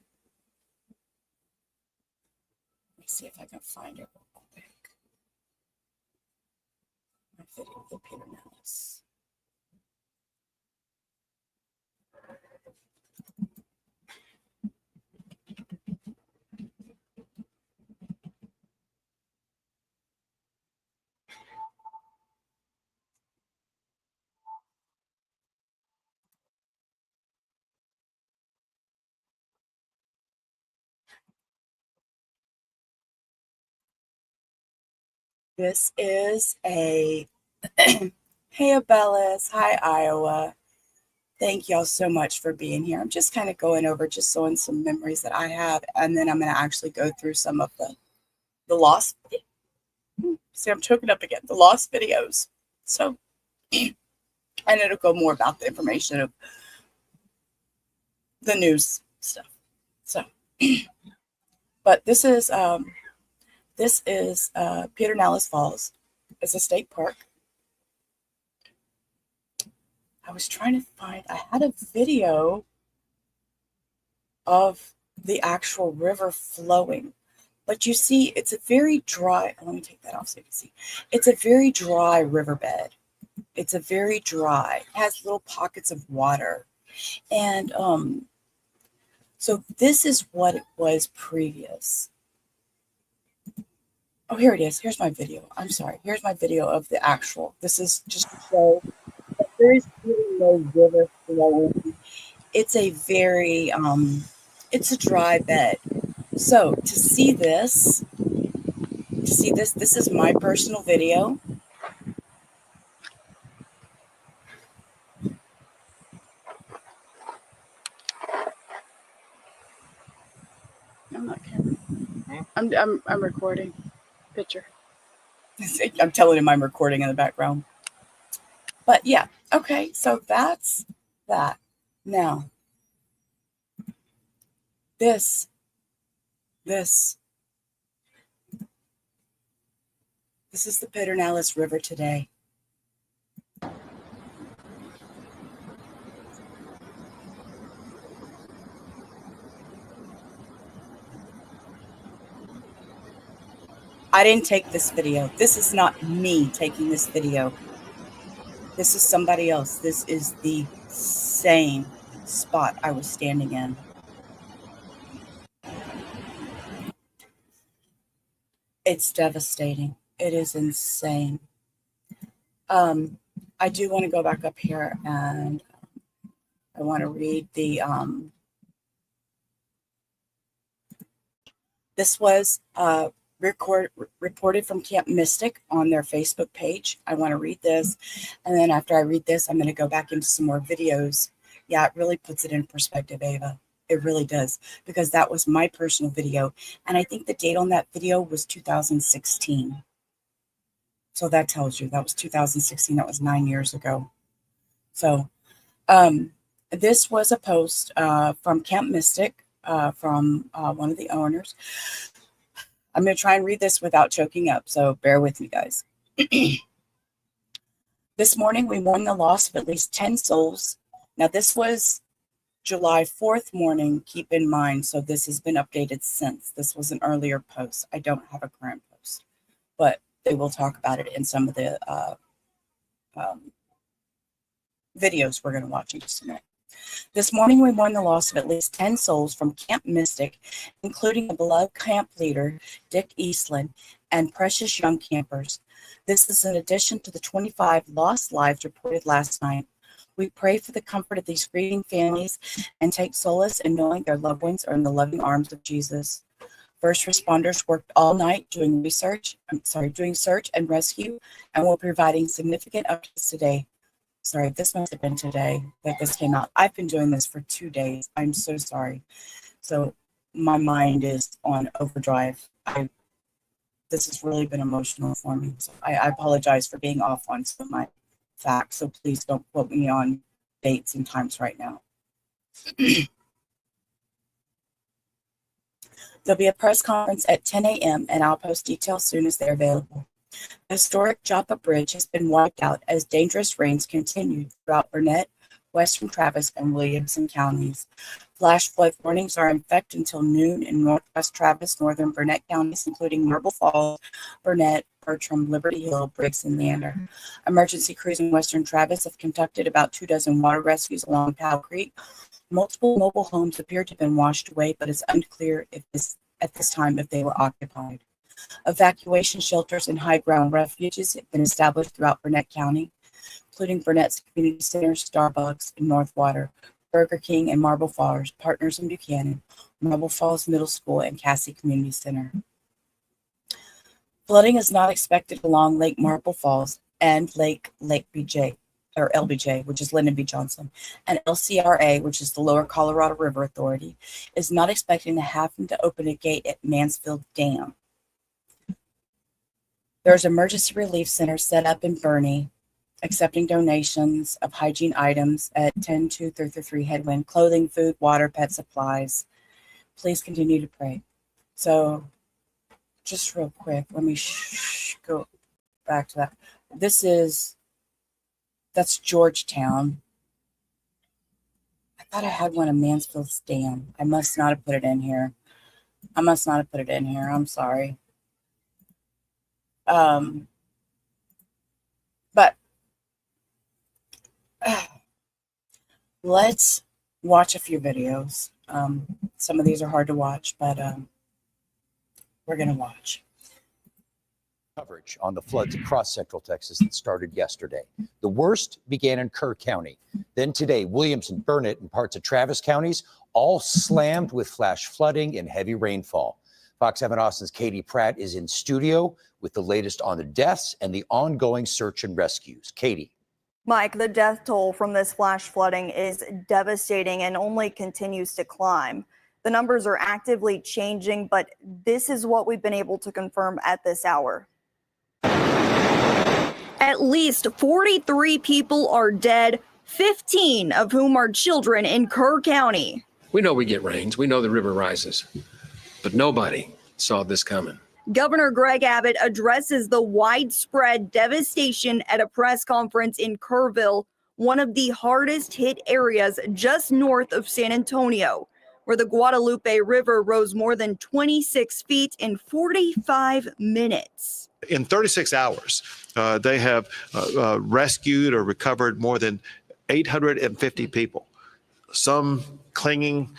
let me see if I can find it real quick. My video of the Pedernales. This is a Hey Abellis, hi Iowa. Thank y'all so much for being here. I'm just kind of going over, just showing some memories that I have, and then I'm going to actually go through some of the lost See, I'm choking up again. The lost videos. So, and it'll go more about the information of the news stuff. So, but this is Pedernales Falls. It's a state park. I was trying to find, I had a video of the actual river flowing. But you see, it's a very dry, let me take that off so you can see. It's a very dry riverbed. It's a very dry, it has little pockets of water. And so this is what it was previous. Oh, here it is. Here's my video. I'm sorry. Here's my video of the actual. This is just to show that there is really no river flowing. It's a very, it's a dry bed. So to see this, this is my personal video. I'm not caring. I'm recording. Picture. I'm telling him I'm recording in the background. But yeah, okay, so that's that. Now, this is the Pedernales River today. I didn't take this video. This is not me taking this video. This is somebody else. This is the same spot I was standing in. It's devastating. It is insane. I do want to go back up here and I want to read the this was reported from Camp Mystic on their Facebook page. I want to read this, and then after I read this, I'm going to go back into some more videos. Yeah, it really puts it in perspective, Ava. It really does, because that was my personal video, and I think the date on that video was 2016. So that tells you that was 2016. That was 9 years ago. So this was a post from Camp Mystic, from one of the owners. I'm going to try and read this without choking up, so bear with me, guys. This morning, we mourn the loss of at least 10 souls. Now, this was July 4th morning, keep in mind, so this has been updated since. This was an earlier post. I don't have a current post, but they will talk about it in some of the videos we're going to watch in just a minute. This morning, we mourn the loss of at least 10 souls from Camp Mystic, including a beloved camp leader, Dick Eastland, and precious young campers. This is in addition to the 25 lost lives reported last night. We pray for the comfort of these grieving families and take solace in knowing their loved ones are in the loving arms of Jesus. First responders worked all night doing search and rescue, and will be providing significant updates today. Sorry, this must have been today that this came out. I've been doing this for 2 days. I'm so sorry. So my mind is on overdrive. This has really been emotional for me. So I apologize for being off on some of my facts. So please don't quote me on dates and times right now. There'll be a press conference at 10 a.m. and I'll post details soon as they're available. The historic Joppa Bridge has been wiped out as dangerous rains continue throughout Burnett, Western Travis, and Williamson counties. Flash flood warnings are in effect until noon in Northwest Travis, Northern Burnett counties, including Marble Falls, Burnett, Bertram, Liberty Hill, Briggs, and Leander. Emergency crews in Western Travis have conducted about 24 water rescues along Powell Creek. Multiple mobile homes appear to have been washed away, but it's unclear at this time if they were occupied. Evacuation shelters and high ground refuges have been established throughout Burnett County, including Burnett's Community Center, Starbucks, and Northwater, Burger King, and Marble Falls, Partners in Buchanan, Marble Falls Middle School, and Cassie Community Center. Flooding is not expected along Lake Marble Falls and Lake BJ, or LBJ, which is Lyndon B. Johnson, and LCRA, which is the Lower Colorado River Authority, is not expecting to have to open a gate at Mansfield Dam. There's emergency relief centers set up in Bernie, accepting donations of hygiene items at 10233 Headwind, clothing, food, water, pet supplies. Please continue to pray. So just real quick, let me go back to that. That's Georgetown. I thought I had one in Mansfield's Dam. I must not have put it in here. I'm sorry. But let's watch a few videos. Some of these are hard to watch, but we're going to watch. Coverage on the floods across central Texas that started yesterday. The worst began in Kerr County. Then today, Williamson, Burnett, and parts of Travis counties all slammed with flash flooding and heavy rainfall. Fox 7 Austin's Katie Pratt is in studio with the latest on the deaths and the ongoing search and rescues. Katie. Mike, the death toll from this flash flooding is devastating and only continues to climb. The numbers are actively changing, but this is what we've been able to confirm at this hour. At least 43 people are dead, 15 of whom are children in Kerr County. We know we get rains. We know the river rises, but nobody saw this coming. Governor Greg Abbott addresses the widespread devastation at a press conference in Kerrville, one of the hardest hit areas just north of San Antonio, where the Guadalupe River rose more than 26 feet in 45 minutes. In 36 hours, they have rescued or recovered more than 850 people, some clinging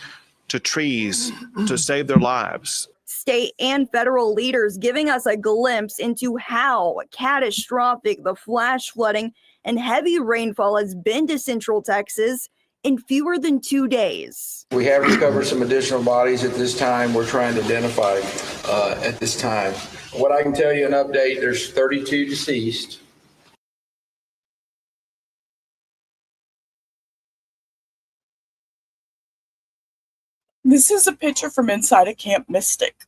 to trees to save their lives. State and federal leaders giving us a glimpse into how catastrophic the flash flooding and heavy rainfall has been to Central Texas in fewer than 2 days. We have recovered some additional bodies at this time. We're trying to identify at this time. What I can tell you, an update, there's 32 deceased. This is a picture from inside a Camp Mystic.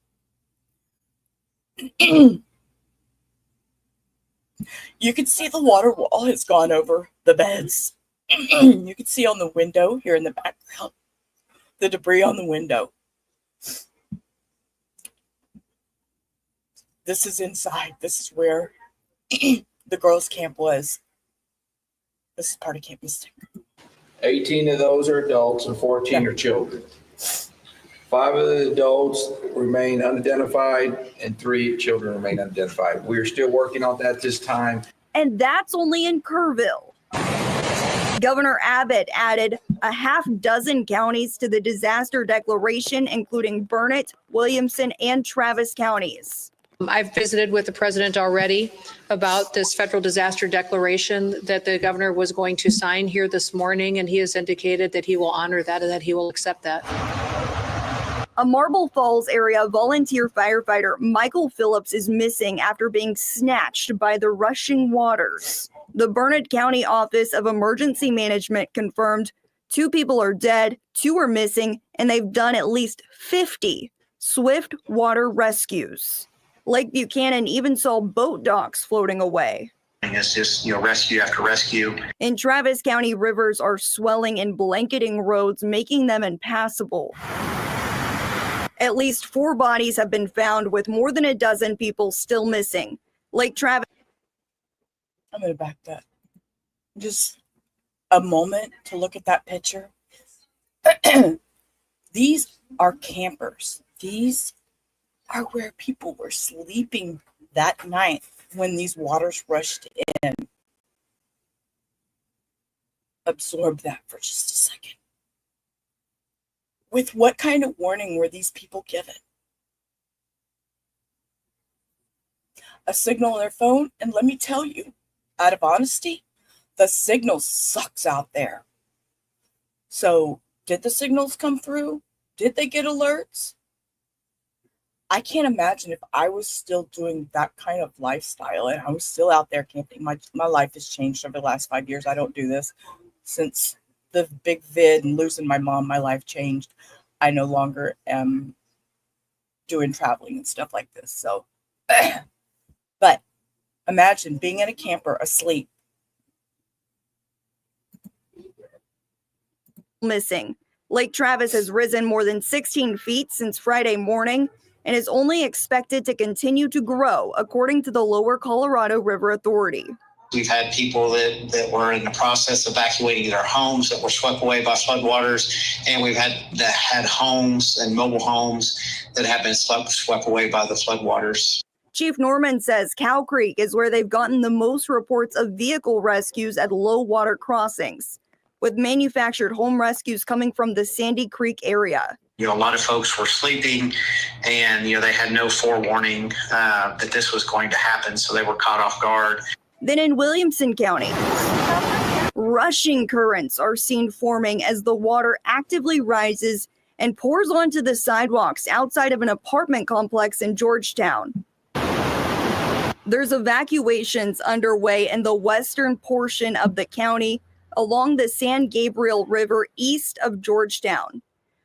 You can see the water wall has gone over the beds. You can see on the window here in the background, the debris on the window. This is inside. This is where the girls' camp was. This is part of Camp Mystic. 18 of those are adults and 14 are children. 5 of the adults remain unidentified and 3 children remain unidentified. We are still working on that this time. And that's only in Kerrville. Governor Abbott added a half dozen counties to the disaster declaration, including Burnett, Williamson, and Travis counties. I've visited with the president already about this federal disaster declaration that the governor was going to sign here this morning, and he has indicated that he will honor that and that he will accept that. A Marble Falls area volunteer firefighter Michael Phillips is missing after being snatched by the rushing waters. The Burnett County Office of Emergency Management confirmed 2 people are dead, 2 are missing, and they've done at least 50 swift water rescues. Lake Buchanan even saw boat docks floating away. It's just, rescue after rescue. In Travis County, rivers are swelling and blanketing roads, making them impassable. At least 4 bodies have been found, with more than a dozen people still missing. Lake Travis. I'm going to back that. Just a moment to look at that picture. These are campers. These are where people were sleeping that night when these waters rushed in. Absorb that for just a second. With what kind of warning were these people given? A signal on their phone, and let me tell you, out of honesty, the signal sucks out there. So, did the signals come through? Did they get alerts? I can't imagine if I was still doing that kind of lifestyle and I was still out there camping. My life has changed over the last 5 years. I don't do this. Since the big vid and losing my mom, my life changed. I no longer am doing traveling and stuff like this. So, but Imagine being in a camper asleep. Missing. Lake Travis has risen more than 16 feet since Friday morning and is only expected to continue to grow, according to the Lower Colorado River Authority. We've had people that were in the process of evacuating their homes that were swept away by floodwaters, and we've had homes and mobile homes that have been swept away by the floodwaters. Chief Norman says Cow Creek is where they've gotten the most reports of vehicle rescues at low water crossings, with manufactured home rescues coming from the Sandy Creek area. A lot of folks were sleeping and, they had no forewarning that this was going to happen, so they were caught off guard. Then in Williamson County, rushing currents are seen forming as the water actively rises and pours onto the sidewalks outside of an apartment complex in Georgetown. There's evacuations underway in the western portion of the county along the San Gabriel River east of Georgetown.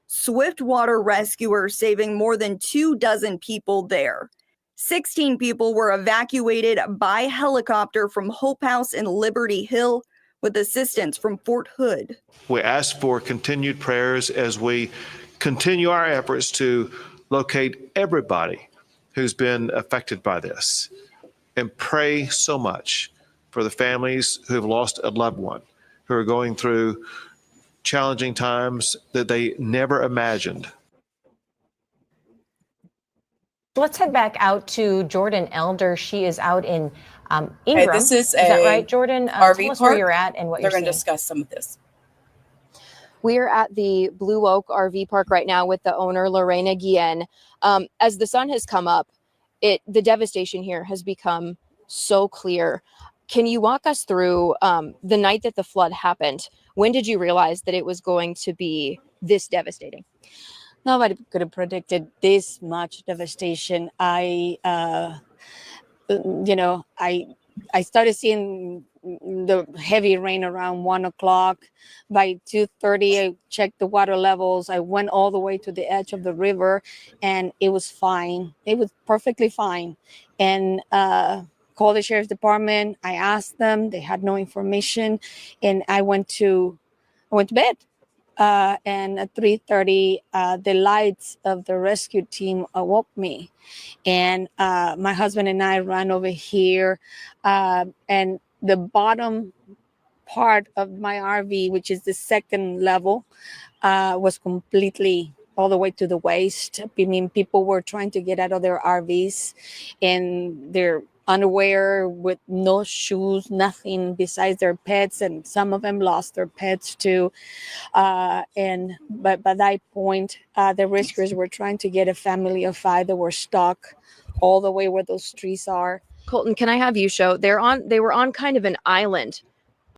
Swift water rescuers saving more than 24 people there. 16 people were evacuated by helicopter from Hope House in Liberty Hill with assistance from Fort Hood. We ask for continued prayers as we continue our efforts to locate everybody who's been affected by this, and pray so much for the families who have lost a loved one, who are going through challenging times that they never imagined. Let's head back out to Jordan Elder. She is out in Ingram. Hey, this is that right, Jordan? RV tell us park. where you're at and what They're you're going to seeing. discuss some of this. We're at the Blue Oak RV Park right now with the owner, Lorena Guillen. As the sun has come up, the devastation here has become so clear. Can you walk us through the night that the flood happened? When did you realize that it was going to be this devastating? Nobody could have predicted this much devastation. I started seeing the heavy rain around 1 o'clock. By 2:30, I checked the water levels. I went all the way to the edge of the river, and it was fine. It was perfectly fine. And called the sheriff's department. I asked them. They had no information, and I went to bed. And at 3:30, the lights of the rescue team awoke me. And my husband and I ran over here. And the bottom part of my RV, which is the second level, was completely all the way to the waist. I mean, people were trying to get out of their RVs in their underwear with no shoes, nothing besides their pets, and some of them lost their pets too. But by that point, the rescuers were trying to get a family of 5 that were stuck all the way where those trees are. Colton, can I have you show? They were on kind of an island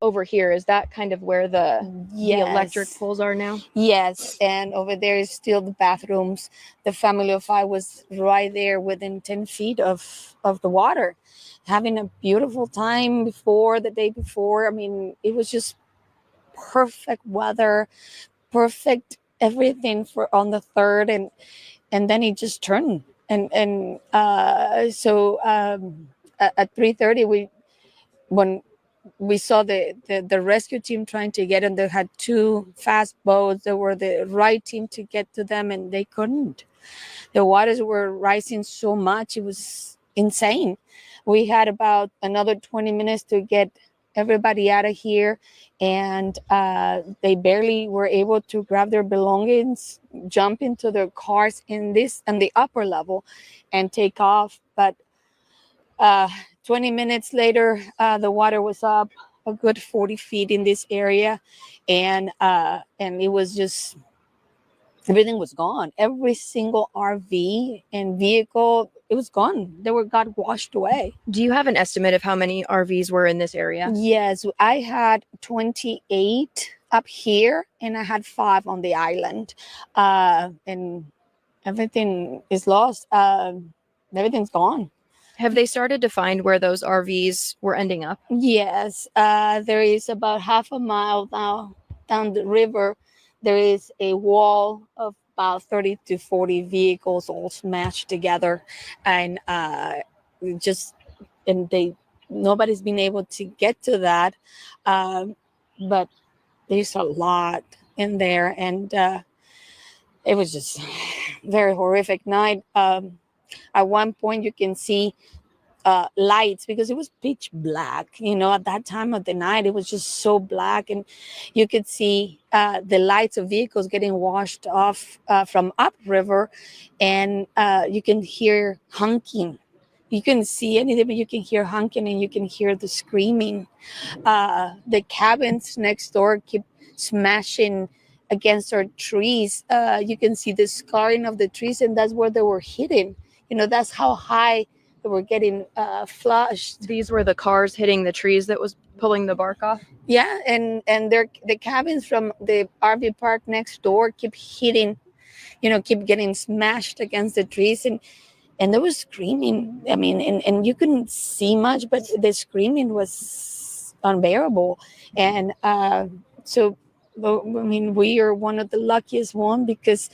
over here. Is that kind of where the electric poles are now? Yes, and over there is still the bathrooms. The family of 5 was right there within 10 feet of the water, having a beautiful time the day before. I mean, it was just perfect weather, perfect everything for on the 3rd, and then it just turned. So at 3:30, when we saw the rescue team trying to get them, they had 2 fast boats. They were the right team to get to them, and they couldn't. The waters were rising so much, it was insane. We had about another 20 minutes to get everybody out of here, and they barely were able to grab their belongings, jump into their cars in the upper level, and take off. But 20 minutes later, the water was up a good 40 feet in this area, and it was just, everything was gone. Every single RV and vehicle, it was gone. Got washed away. Do you have an estimate of how many RVs were in this area? Yes, I had 28 up here, and I had 5 on the island, and everything is lost. Everything's gone. Have they started to find where those RVs were ending up? Yes, there is about half a mile now down the river. There is a wall of about 30 to 40 vehicles all smashed together, and they nobody's been able to get to that. But there's a lot in there, and it was just very horrific night. At one point, you can see lights because it was pitch black. At that time of the night, it was just so black, and you could see the lights of vehicles getting washed off from upriver, and you can hear honking. You can see anything, but you can hear honking, and you can hear the screaming. The cabins next door keep smashing against our trees. You can see the scarring of the trees, and that's where they were hitting. That's how high they were getting flushed. These were the cars hitting the trees that was pulling the bark off? Yeah, and the cabins from the RV park next door keep hitting, keep getting smashed against the trees, and there was screaming. I mean, and you couldn't see much, but the screaming was unbearable. And so, I mean, we are one of the luckiest one because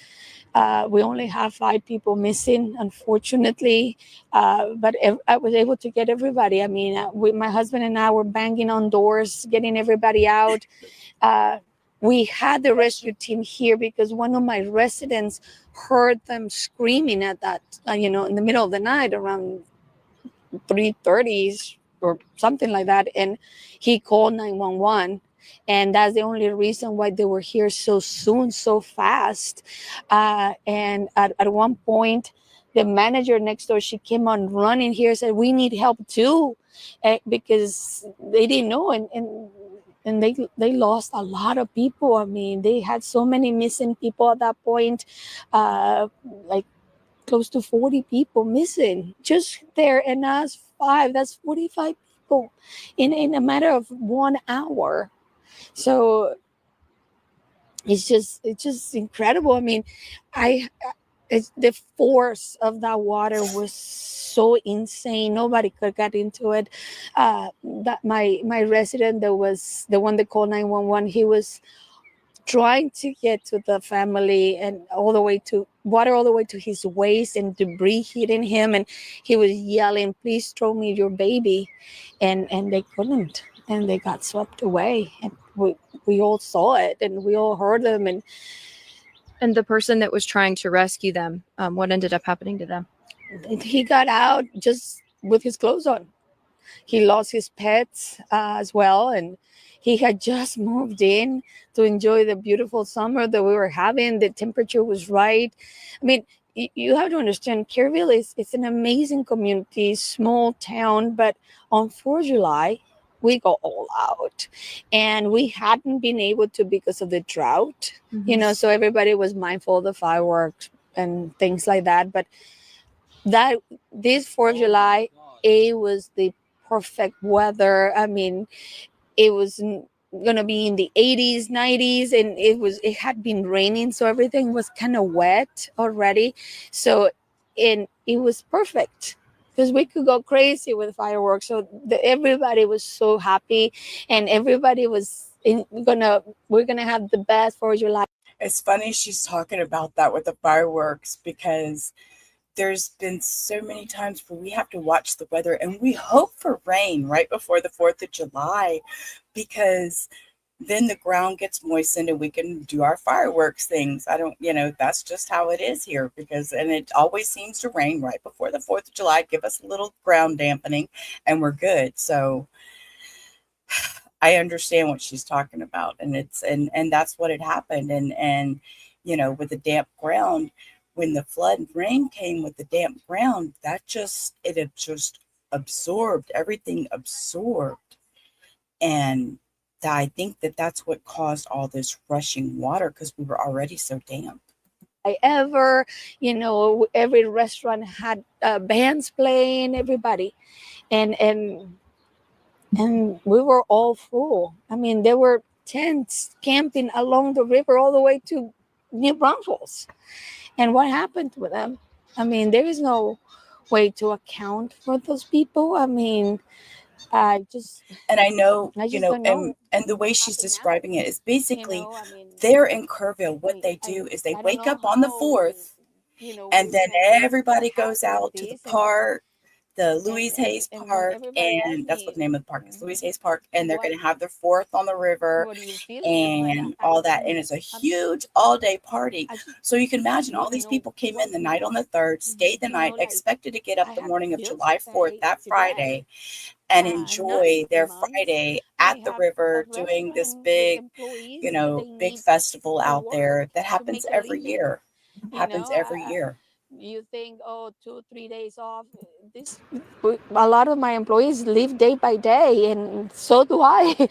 we only have 5 people missing, unfortunately. But I was able to get everybody. I mean, my husband and I were banging on doors, getting everybody out. We had the rescue team here because one of my residents heard them screaming at that, in the middle of the night around 3:30 or something like that. And he called 911. And that's the only reason why they were here so soon, so fast. And at one point, the manager next door, she came on running here, said, "We need help too," because they didn't know. And they lost a lot of people. I mean, they had so many missing people at that point, like close to 40 people missing just there, and us 5. That's 45 people in a matter of 1 hour. So it's just incredible. I mean, the force of that water was so insane. Nobody could get into it. That my resident, that was the one that called 911. He was trying to get to the family, and all the way to his waist, and debris hitting him, and he was yelling, "Please throw me your baby," and they couldn't, and they got swept away. And we all saw it, and we all heard them. And the person that was trying to rescue them, what ended up happening to them? He got out just with his clothes on. He lost his pets as well, and he had just moved in to enjoy the beautiful summer that we were having. The temperature was right. I mean, you have to understand, Kerrville is an amazing community, small town, but on 4th of July, we go all out, and we hadn't been able to because of the drought. So everybody was mindful of the fireworks and things like that. But this 4th of July, it was the perfect weather. I mean, it was gonna be in the 80s, 90s, and it had been raining, so everything was kind of wet already. So, and it was perfect, because we could go crazy with fireworks. So everybody was so happy, and everybody was we're gonna have the best 4th of July. It's funny she's talking about that with the fireworks, because there's been so many times where we have to watch the weather, and we hope for rain right before the 4th of July, because then the ground gets moistened and we can do our fireworks things. That's just how it is here, and it always seems to rain right before the 4th of July, give us a little ground dampening, and we're good. So I understand what she's talking about, and that's what had happened. And with the damp ground, when the flood and rain came with the damp ground, it had just absorbed, everything absorbed. And I think that's what caused all this rushing water, because we were already so damp. Every restaurant had bands playing, everybody. And we were all full. I mean, there were tents camping along the river all the way to New Braunfels. And what happened to them? I mean, there is no way to account for those people. I mean, and I know, and the way she's describing it is basically they're in Kerrville. What they do is they wake up on the 4th, and then everybody goes out to the park. the Louise Hayes Park, and that's what the name of the park is, Louise Hayes Park, and they're going to have their 4th on the river and all that, and it's a huge all-day party. So you can imagine all these people came in the night on the 3rd, stayed the night, expected to get up the morning of July 4th, that Friday, and enjoy their Friday at the river doing this big, big festival out there that happens every year. Happens every year. You think, oh, 2-3 days off. A lot of my employees live day by day, and so do I.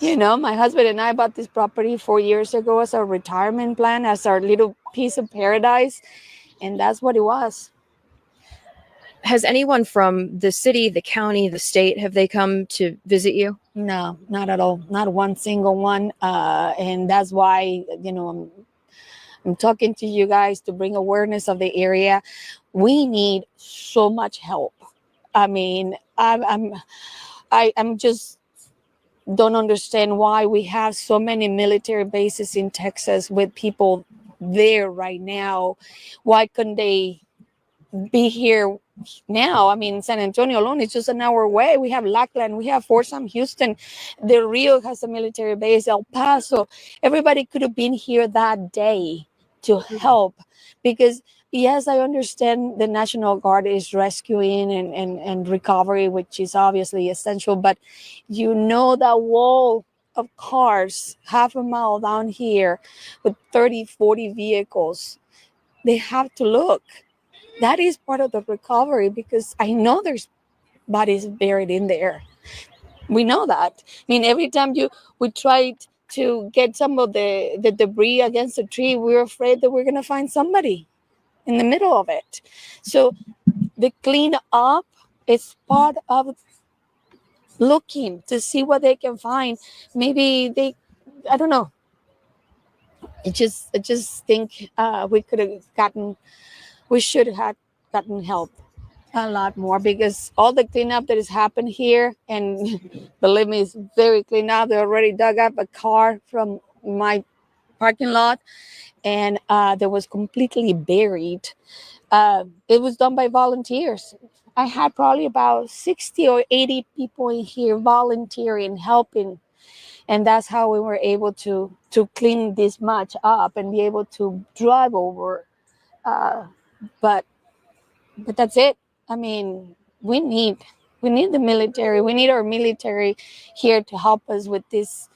My husband and I bought this property 4 years ago as our retirement plan, as our little piece of paradise, and that's what it was. Has anyone from the city, the county, the state, have they come to visit you? No, not at all. Not one single one. And that's why, I'm talking to you guys to bring awareness of the area. We need so much help. I mean, I'm just don't understand why we have so many military bases in Texas with people there right now. Why couldn't they be here now? I mean, San Antonio alone is just an hour away. We have Lackland, we have Fort Sam Houston, Del Rio has a military base, El Paso. Everybody could have been here that day to help, because yes, I understand the National Guard is rescuing and recovery, which is obviously essential, but that wall of cars half a mile down here with 30-40 vehicles, they have to look. That is part of the recovery, because I know there's bodies buried in there. We know that. I mean, every time we tried to get some of the debris against the tree, we're afraid that we're going to find somebody in the middle of it. So the clean up is part of looking to see what they can find. Maybe I don't know. I just think we should have gotten help a lot more, because all the cleanup that has happened here, and believe me, it's very clean up. They already dug up a car from my parking lot, and that was completely buried. It was done by volunteers. I had probably about 60 or 80 people in here volunteering, helping, and that's how we were able to clean this much up and be able to drive over. But that's it. I mean, we need the military. We need our military here to help us with this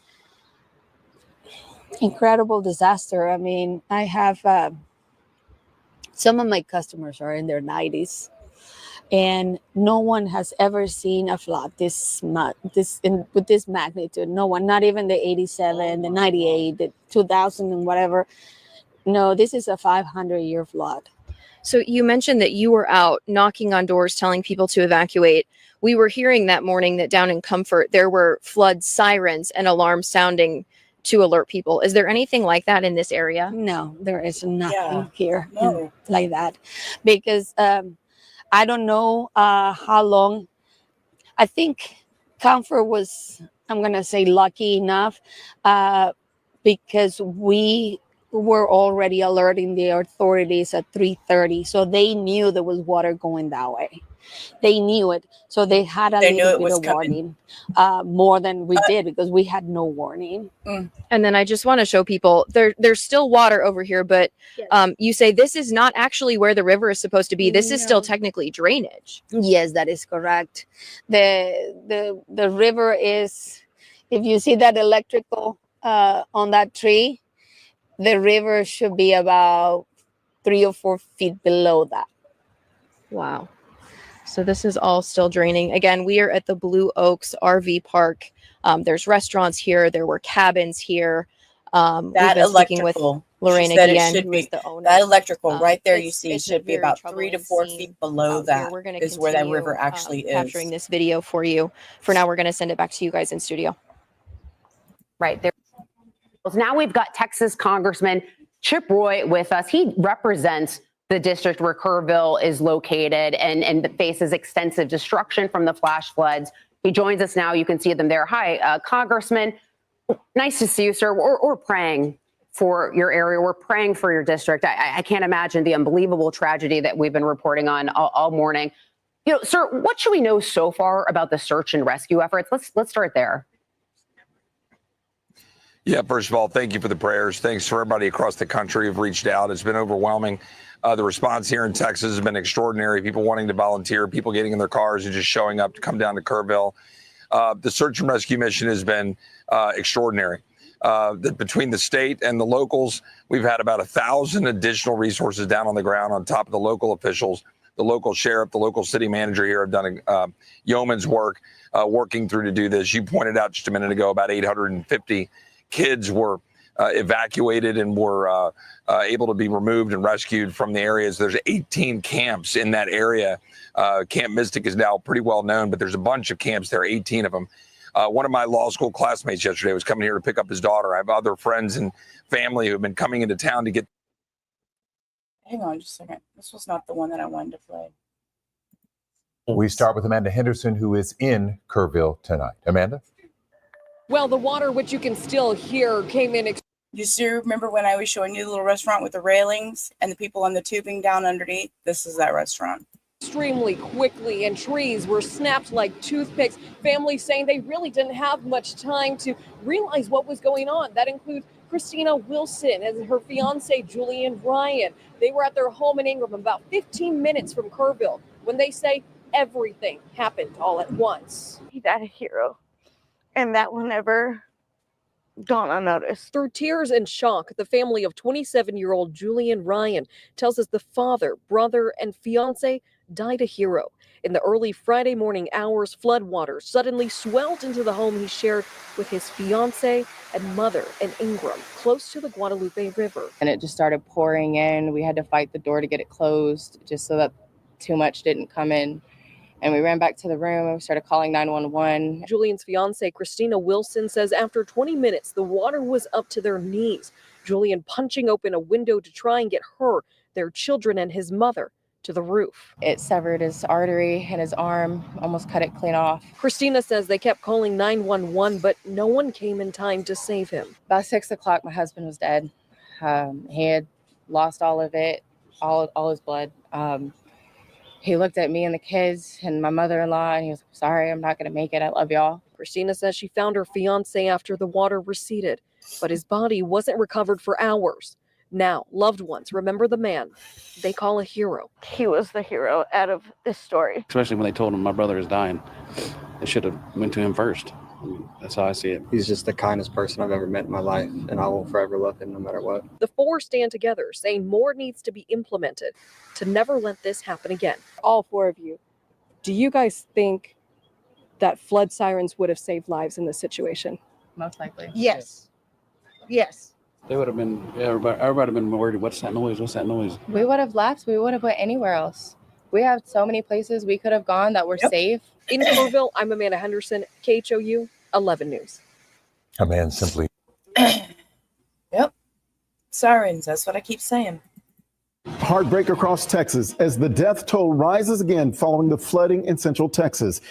incredible disaster. I mean, I have some of my customers are in their 90s, and no one has ever seen a flood with this magnitude. No one, not even the 87, the 98, the 2000 and whatever. No, this is a 500-year flood. So you mentioned that you were out knocking on doors, telling people to evacuate. We were hearing that morning that down in Comfort, there were flood sirens and alarms sounding to alert people. Is there anything like that in this area? No, there is nothing here like that, because I don't know how long. I think Comfort was, I'm going to say, lucky enough because we were already alerting the authorities at 3:30, so they knew there was water going that way. They knew it, so they had a little bit of warning, more than we did, because we had no warning. And then I just want to show people there's still water over here, but you say this is not actually where the river is supposed to be. This is still technically drainage. Yes, that is correct. The river is, if you see that electrical on that tree, the river should be about 3 or 4 feet below that. Wow. So this is all still draining. Again, we are at the Blue Oaks RV Park. There's restaurants here. There were cabins here. That electrical, Lorena Guillen, who is the owner. That electrical right there you see should be about 3 to 4 feet below that is where that river actually is. Capturing this video for you. For now, we're going to send it back to you guys in studio. Right there. Now we've got Texas Congressman Chip Roy with us. He represents the district where Kerrville is located and faces extensive destruction from the flash floods. He joins us now. You can see them there. Hi, Congressman. Nice to see you, sir. We're praying for your area. We're praying for your district. I can't imagine the unbelievable tragedy that we've been reporting on all morning. Sir, what should we know so far about the search and rescue efforts? Let's start there. Yeah, first of all, thank you for the prayers. Thanks for everybody across the country who've reached out. It's been overwhelming. The response here in Texas has been extraordinary. People wanting to volunteer, people getting in their cars and just showing up to come down to Kerrville. The search and rescue mission has been extraordinary. Between the state and the locals, we've had about 1,000 additional resources down on the ground on top of the local officials. The local sheriff, the local city manager here have done yeoman's work working through to do this. You pointed out just a minute ago about 850 kids were evacuated and were able to be removed and rescued from the areas. There's 18 camps in that area. Camp Mystic is now pretty well known, but there's a bunch of camps there, 18 of them. One of my law school classmates yesterday was coming here to pick up his daughter. I have other friends and family who have been coming into town to get. Hang on just a second. This was not the one that I wanted to play. We start with Amanda Henderson, who is in Kerrville tonight. Amanda? Well, the water, which you can still hear, came in. You still remember when I was showing you the little restaurant with the railings and the people on the tubing down underneath? This is that restaurant. Extremely quickly, and trees were snapped like toothpicks. Families saying they really didn't have much time to realize what was going on. That includes Christina Wilson and her fiance, Julian Ryan. They were at their home in Ingram, about 15 minutes from Kerrville, when they say everything happened all at once. He died a hero, and that will never gone unnoticed. Through tears and shock, the family of 27-year-old Julian Ryan tells us the father, brother, and fiance died a hero. In the early Friday morning hours, floodwaters suddenly swelled into the home he shared with his fiance and mother in Ingram, close to the Guadalupe River. And it just started pouring in. We had to fight the door to get it closed just so that too much didn't come in. And we ran back to the room and we started calling 911. Julian's fiance, Christina Wilson, says after 20 minutes, the water was up to their knees. Julian punching open a window to try and get her, their children, and his mother to the roof. It severed his artery in his arm, almost cut it clean off. Christina says they kept calling 911, but no one came in time to save him. About 6 o'clock, my husband was dead. He had lost all of it, all his blood. He looked at me and the kids and my mother-in-law, and he was, sorry, I'm not going to make it. I love y'all. Christina says she found her fiance after the water receded, but his body wasn't recovered for hours. Now, loved ones remember the man they call a hero. He was the hero out of this story. Especially when they told him my brother is dying. They should have went to him first. I mean, that's how I see it. He's just the kindest person I've ever met in my life, and I will forever love him no matter what. The four stand together, saying more needs to be implemented to never let this happen again. All four of you, do you guys think that flood sirens would have saved lives in this situation? Most likely. Yes. Yes. They would have been, everybody would have been worried, what's that noise? What's that noise? We would have left. We would have went anywhere else. We have so many places we could have gone that were safe. In Kerrville, I'm Amanda Henderson, KHOU 11 News. A man simply. Yep. Sirens, that's what I keep saying. Heartbreak across Texas as the death toll rises again following the flooding in central Texas.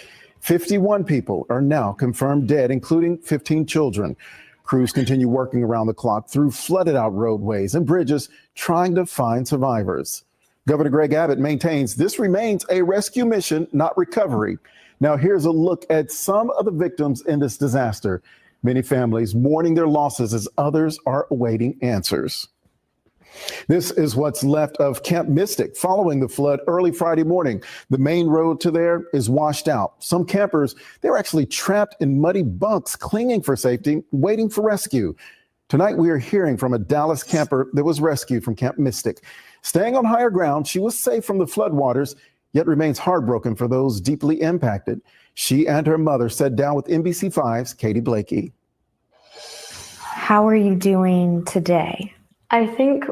51 people are now confirmed dead, including 15 children. Crews continue working around the clock through flooded out roadways and bridges, trying to find survivors. Governor Greg Abbott maintains this remains a rescue mission, not recovery. Now here's a look at some of the victims in this disaster. Many families mourning their losses as others are awaiting answers. This is what's left of Camp Mystic following the flood early Friday morning. The main road to there is washed out. Some campers, they were actually trapped in muddy bunks, clinging for safety, waiting for rescue. Tonight, we are hearing from a Dallas camper that was rescued from Camp Mystic. Staying on higher ground, she was safe from the floodwaters, yet remains heartbroken for those deeply impacted. She and her mother sat down with NBC5's Katie Blakey. How are you doing today? I think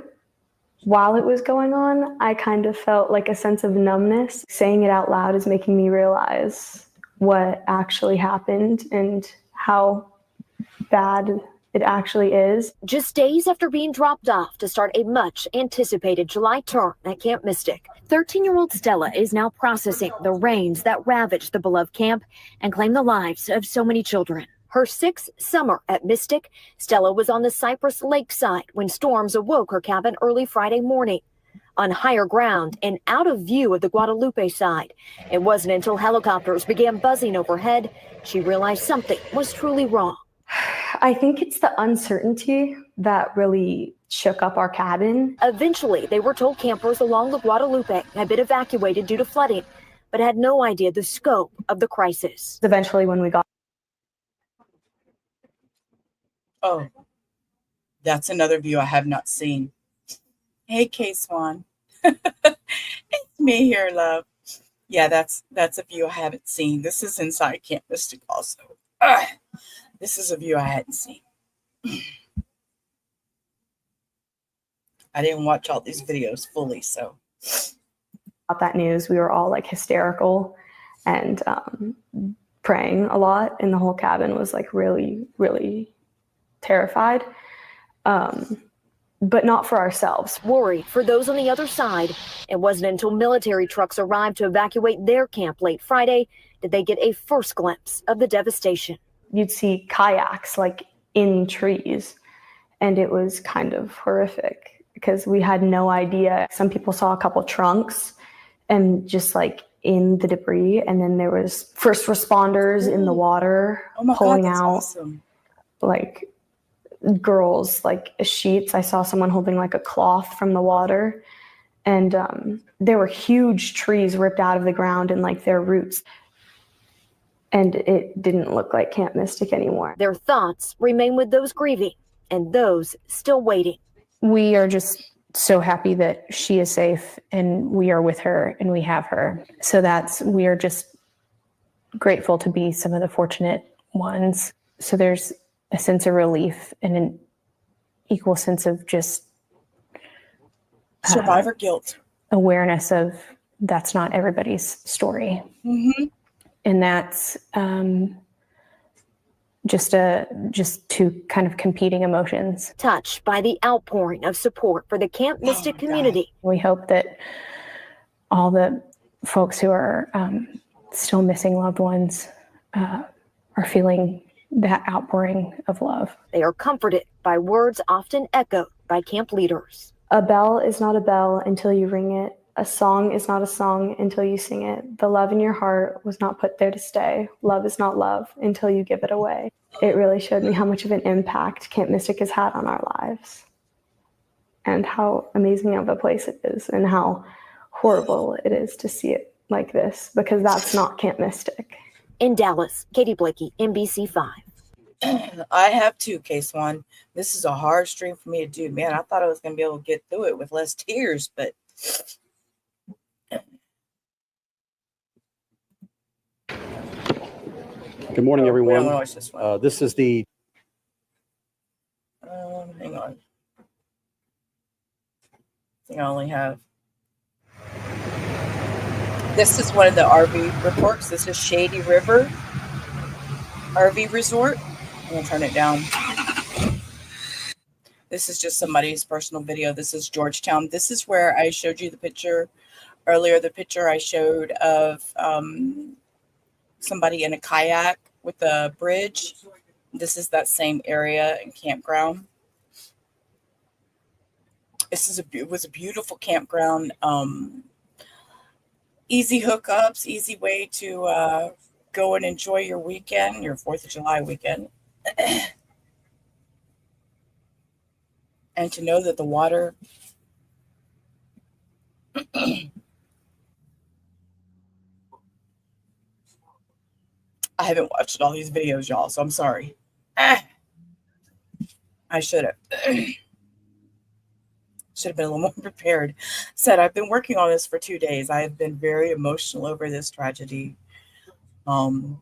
while it was going on, I kind of felt like a sense of numbness. Saying it out loud is making me realize what actually happened and how bad it actually is. Just days after being dropped off to start a much anticipated July term at Camp Mystic, 13-year-old Stella is now processing the rains that ravaged the beloved camp and claimed the lives of so many children. Her sixth summer at Mystic, Stella was on the Cypress Lakeside when storms awoke her cabin early Friday morning. on higher ground and out of view of the Guadalupe side. It wasn't until helicopters began buzzing overhead she realized something was truly wrong. I think it's the uncertainty that really shook up our cabin. Eventually, they were told campers along the Guadalupe had been evacuated due to flooding, but had no idea the scope of the crisis. Eventually, when we got... Oh, that's another view I have not seen. Hey, K-Swan. It's me here, love. Yeah, that's a view I haven't seen. This is inside Camp Mystic also. This is a view I hadn't seen. I didn't watch all these videos fully, so. About that news, we were all like hysterical and praying a lot, and the whole cabin was like really, really terrified. But not for ourselves. Worried for those on the other side. It wasn't until military trucks arrived to evacuate their camp late Friday did they get a first glimpse of the devastation. You'd see kayaks like in trees, and it was kind of horrific because we had no idea. Some people saw a couple trunks and just like in the debris, and then there was first responders in the water pulling out awesome. Like girls, like sheets. I saw someone holding like a cloth from the water, and there were huge trees ripped out of the ground and like their roots, and it didn't look like Camp Mystic anymore. Their thoughts remain with those grieving and those still waiting. We are just so happy that she is safe and we are with her and we have her. So we are just grateful to be some of the fortunate ones. So there's a sense of relief and an equal sense of just survivor guilt, awareness of that's not everybody's story. Mm-hmm. And that's just two kind of competing emotions. Touched by the outpouring of support for the Camp Mystic community. We hope that all the folks who are still missing loved ones are feeling that outpouring of love. They are comforted by words often echoed by camp leaders. A bell is not a bell until you ring it. A song is not a song until you sing it. The love in your heart was not put there to stay. Love is not love until you give it away. It really showed me how much of an impact Camp Mystic has had on our lives and how amazing of a place it is and how horrible it is to see it like this, because that's not Camp Mystic. In Dallas, Katie Blakey, NBC5. I have two, K-Swan. This is a hard stream for me to do. Man, I thought I was going to be able to get through it with less tears, but... Good morning, everyone. This is the... hang on. I think I only have... This is one of the RV reports. This is Shady River RV Resort. I'm going to turn it down. This is just somebody's personal video. This is Georgetown. This is where I showed you the picture earlier. The picture I showed of somebody in a kayak with a bridge. This is that same area and campground. It was a beautiful campground. Easy hookups, easy way to go and enjoy your weekend, your 4th of July weekend. And to know that the water I haven't watched all these videos, y'all, so I'm sorry. I should have. Should have been a little more prepared. Said I've been working on this for 2 days. I have been very emotional over this tragedy. I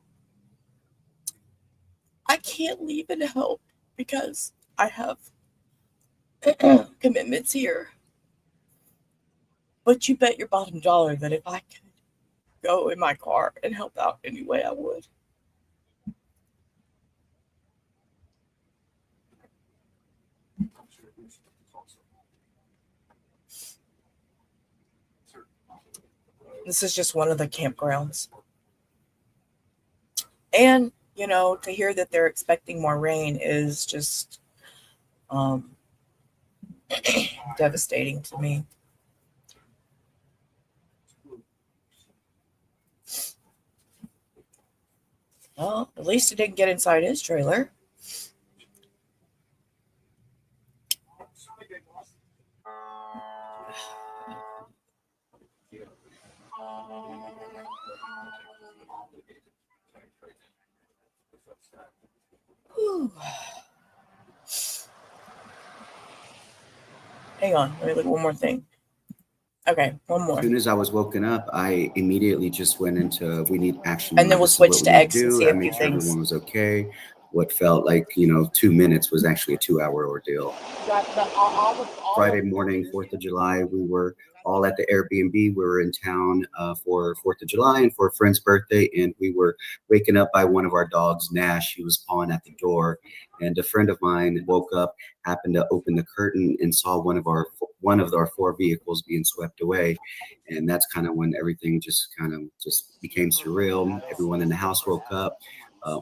can't leave and help because I have commitments here. But you bet your bottom dollar that if I could go in my car and help out any way, I would. This is just one of the campgrounds. And, you know, to hear that they're expecting more rain is just devastating to me. Well, at least it didn't get inside his trailer. Whew. Hang on, let me look at one more thing. Okay, one more. As soon as I was woken up, I immediately just went into we need action. And then we'll This is switch what we to need X and see I a few made sure things. everyone was okay. What felt like 2 minutes was actually a 2-hour ordeal. Friday morning, 4th of July, we were all at the Airbnb. We were in town for 4th of July and for a friend's birthday, and we were waken up by one of our dogs, Nash. He was pawing at the door, and a friend of mine woke up, happened to open the curtain, and saw one of our 4 vehicles being swept away. And that's kind of when everything just became surreal. Everyone in the house woke up.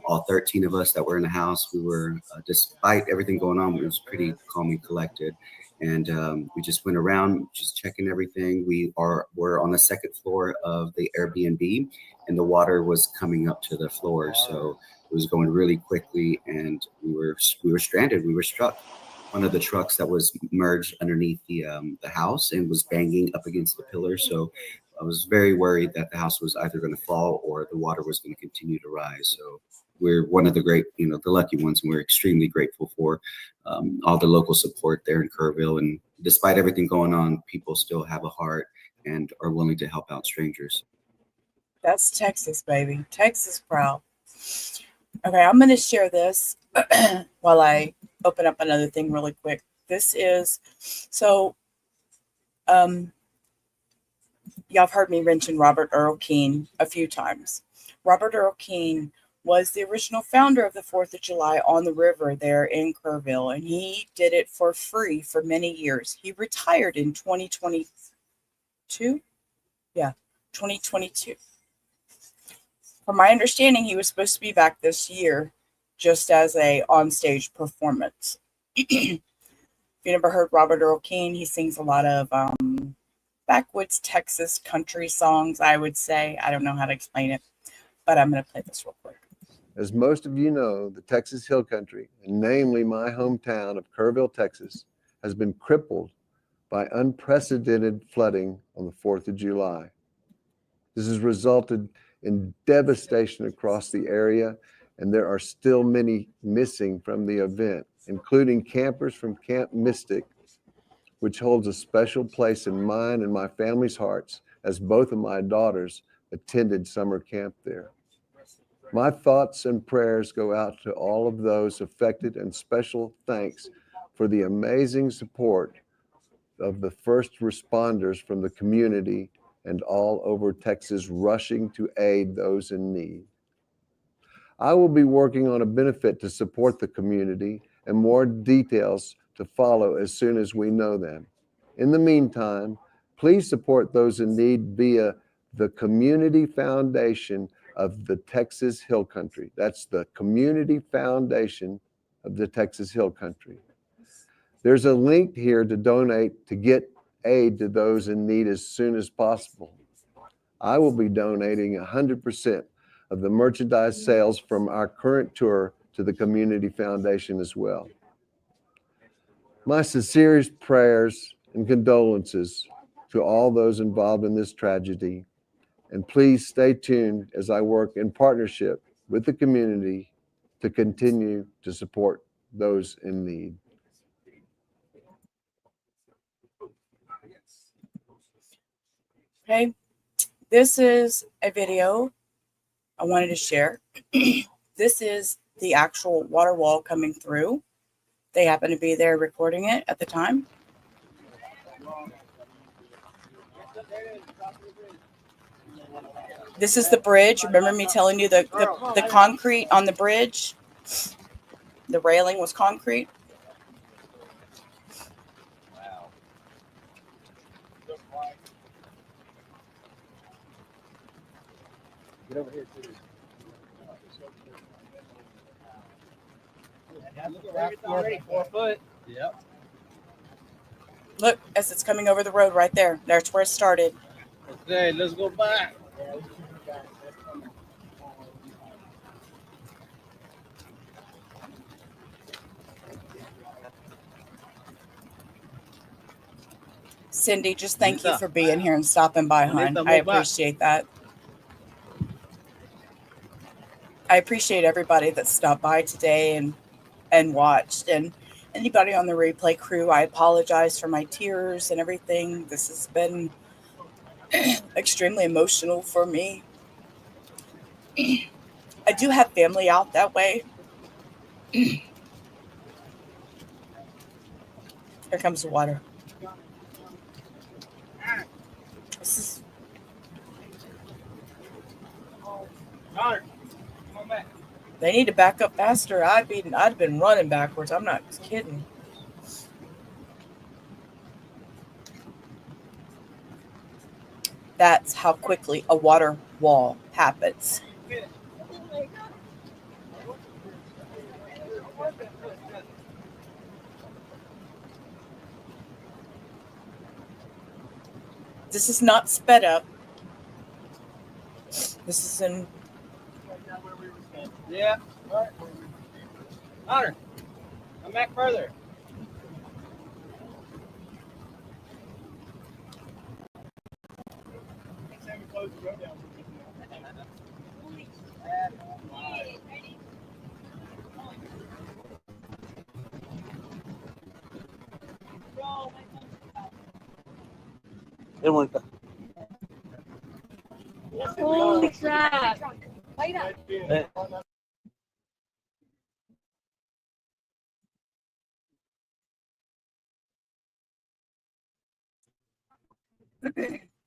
All 13 of us that were in the house, we were, despite everything going on, we was pretty calm and collected. And we just went around just checking everything. We're on the second floor of the Airbnb, and the water was coming up to the floor. So it was going really quickly, and we were stranded. We were struck. One of the trucks that was merged underneath the house and was banging up against the pillar. So I was very worried that the house was either going to fall or the water was going to continue to rise. So we're one of the great, the lucky ones, and we're extremely grateful for all the local support there in Kerrville. And despite everything going on, people still have a heart and are willing to help out strangers. That's Texas, baby. Texas proud. Okay, I'm going to share this while I open up another thing really quick. This is, so, y'all have heard me mention Robert Earl Keen a few times. Robert Earl Keen was the original founder of the 4th of July on the river there in Kerrville, and he did it for free for many years. He retired in 2022. Yeah, 2022. From my understanding, he was supposed to be back this year just as a on-stage performance. If you never heard Robert Earl Keen, he sings a lot of backwoods Texas country songs, I would say. I don't know how to explain it, but I'm going to play this real quick. As most of you know, the Texas Hill Country, and namely my hometown of Kerrville, Texas, has been crippled by unprecedented flooding on the 4th of July. This has resulted in devastation across the area, and there are still many missing from the event, including campers from Camp Mystic, which holds a special place in mine and my family's hearts, as both of my daughters attended summer camp there. My thoughts and prayers go out to all of those affected, and special thanks for the amazing support of the first responders from the community and all over Texas rushing to aid those in need. I will be working on a benefit to support the community, and more details to follow as soon as we know them. In the meantime, please support those in need via the Community Foundation of the Texas Hill Country. That's the Community Foundation of the Texas Hill Country. There's a link here to donate to get aid to those in need as soon as possible. I will be donating 100% of the merchandise sales from our current tour to the Community Foundation as well. My sincerest prayers and condolences to all those involved in this tragedy. And please stay tuned as I work in partnership with the community to continue to support those in need. Okay, this is a video I wanted to share. This is the actual water wall coming through. They happen to be there recording it at the time. This is the bridge. Remember me telling you the concrete on the bridge? The railing was concrete. Get over here, too. 4 foot. Yep. Look, as it's coming over the road right there. That's where it started. Okay, let's go back. Cindy, just thank you for being here and stopping by, hon. I appreciate that. I appreciate everybody that stopped by today and watched, and anybody on the replay crew. I apologize for my tears and everything. This has been extremely emotional for me. I do have family out that way. Here comes the water. This is They need to back up faster. I'd been running backwards. I'm not kidding. That's how quickly a water wall happens. This is not sped up. This is in. Yeah. All right. Honor, come back further. Holy crap. Light up.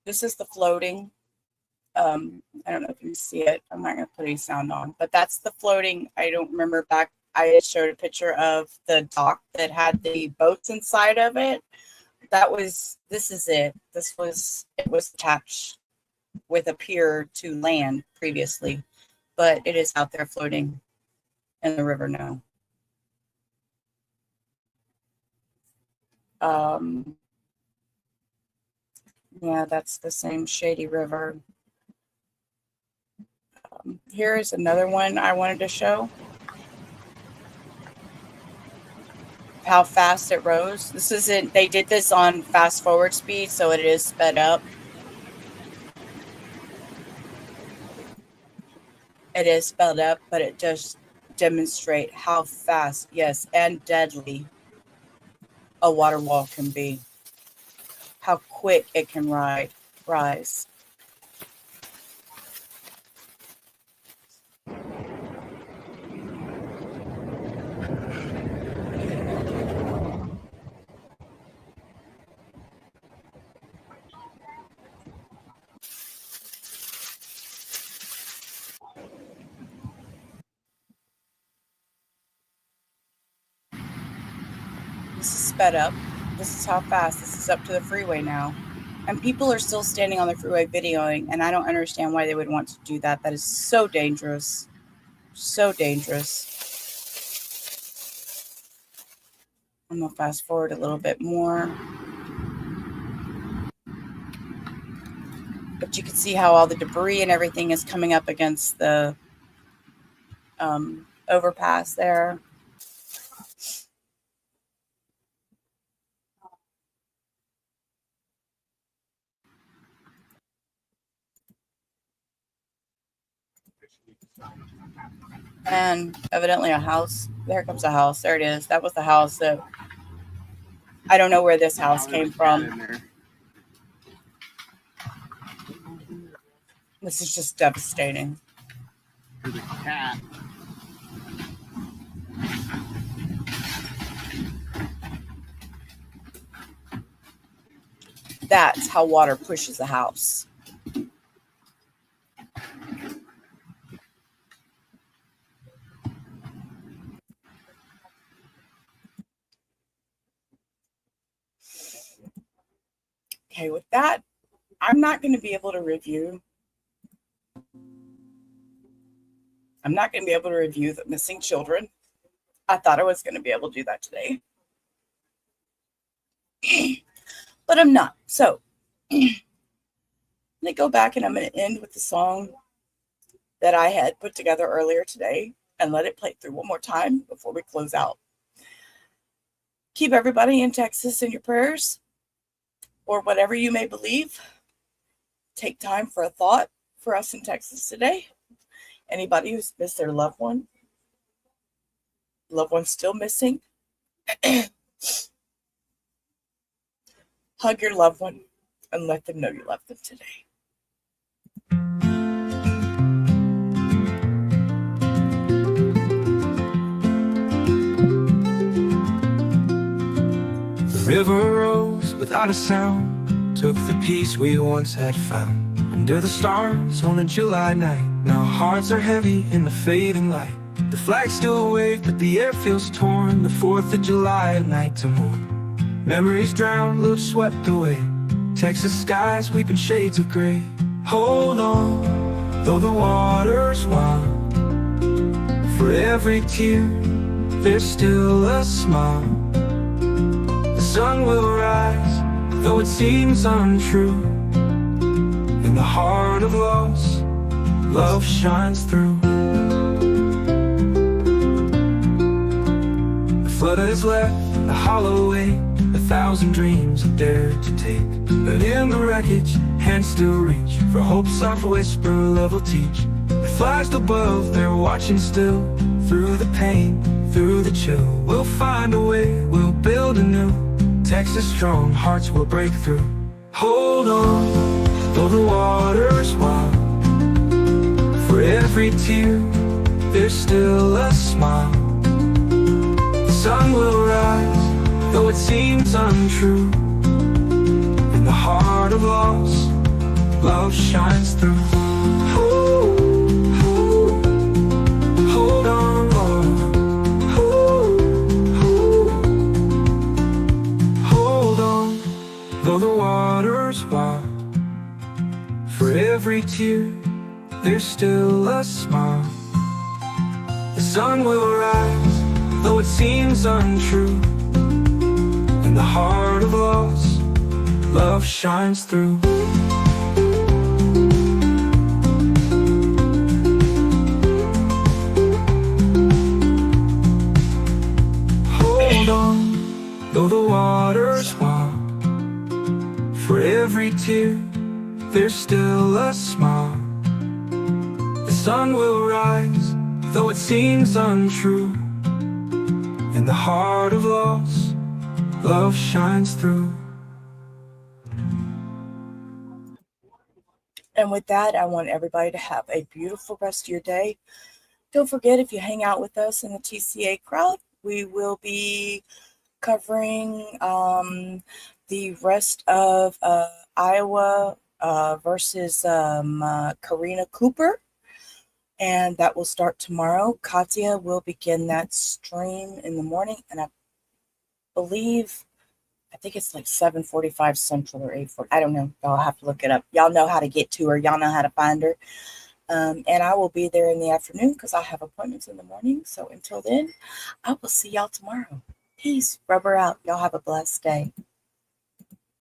This is the floating. I don't know if you can see it. I'm not going to put any sound on, but that's the floating. I don't remember back. I showed a picture of the dock that had the boats inside of it. This is it. It was attached with a pier to land previously, but it is out there floating in the river now. Yeah, that's the same Shady River. Here's another one I wanted to show. How fast it rose. This isn't, they did this on fast forward speed, so it is sped up. It is spelled up, but it does demonstrate how fast, yes, and deadly a water wall can be. How quick it can rise. This is sped up. This is how fast. This is up to the freeway now. And people are still standing on the freeway videoing, and I don't understand why they would want to do that. That is so dangerous. So dangerous. I'm going to fast forward a little bit more. But you can see how all the debris and everything is coming up against the overpass there. And evidently a house. There comes a house. There it is. That was the house that I don't know where this house came from. This is just devastating. There's a cat. That's how water pushes a house. Okay, with that, I'm not going to be able to review. I'm not going to be able to review the missing children. I thought I was going to be able to do that today. But I'm not. So, I'm going to go back and I'm going to end with the song that I had put together earlier today and let it play through one more time before we close out. Keep everybody in Texas in your prayers. or whatever you may believe, take time for a thought for us in Texas today. Anybody who's missed their loved one still missing, hug your loved one and let them know you love them today. The river rose without a sound, took the peace we once had found. Under the stars on a July night, now hearts are heavy in the fading light. The flag still wave, but the air feels torn. The 4th of July, a night to mourn. Memories drown, love swept away. Texas skies weeping shades of gray. Hold on, though the water's wild. For every tear, there's still a smile. The sun will rise, though it seems untrue. In the heart of loss, love shines through. The flood has left a hollow ache, 1,000 dreams have dared to take. But in the wreckage, hands still reach for hope's soft whisper, love will teach. It flies above, they're watching still. Through the pain, through the chill, we'll find a way, we'll build anew. Texas strong, hearts will break through. Hold on, though the water's wild. For every tear, there's still a smile. The sun will rise, though it seems untrue. In the heart of loss, love shines through. Hold on, hold on, though the water's wild. For every tear, there's still a smile. The sun will rise, though it seems untrue. In the heart of loss, love shines through. Hold on, though the water's wild. For every tear, there's still a smile. The sun will rise, though it seems untrue. In the heart of loss, love shines through. And with that, I want everybody to have a beautiful rest of your day. Don't forget, if you hang out with us in the TCA crowd, we will be covering the rest of Iowa versus Karina Cooper. And that will start tomorrow. Katya will begin that stream in the morning. And I think it's like 7:45 Central or 8:40. I don't know. I'll have to look it up. Y'all know how to get to her. Y'all know how to find her. And I will be there in the afternoon because I have appointments in the morning. So until then, I will see y'all tomorrow. Peace. Rubber out. Y'all have a blessed day.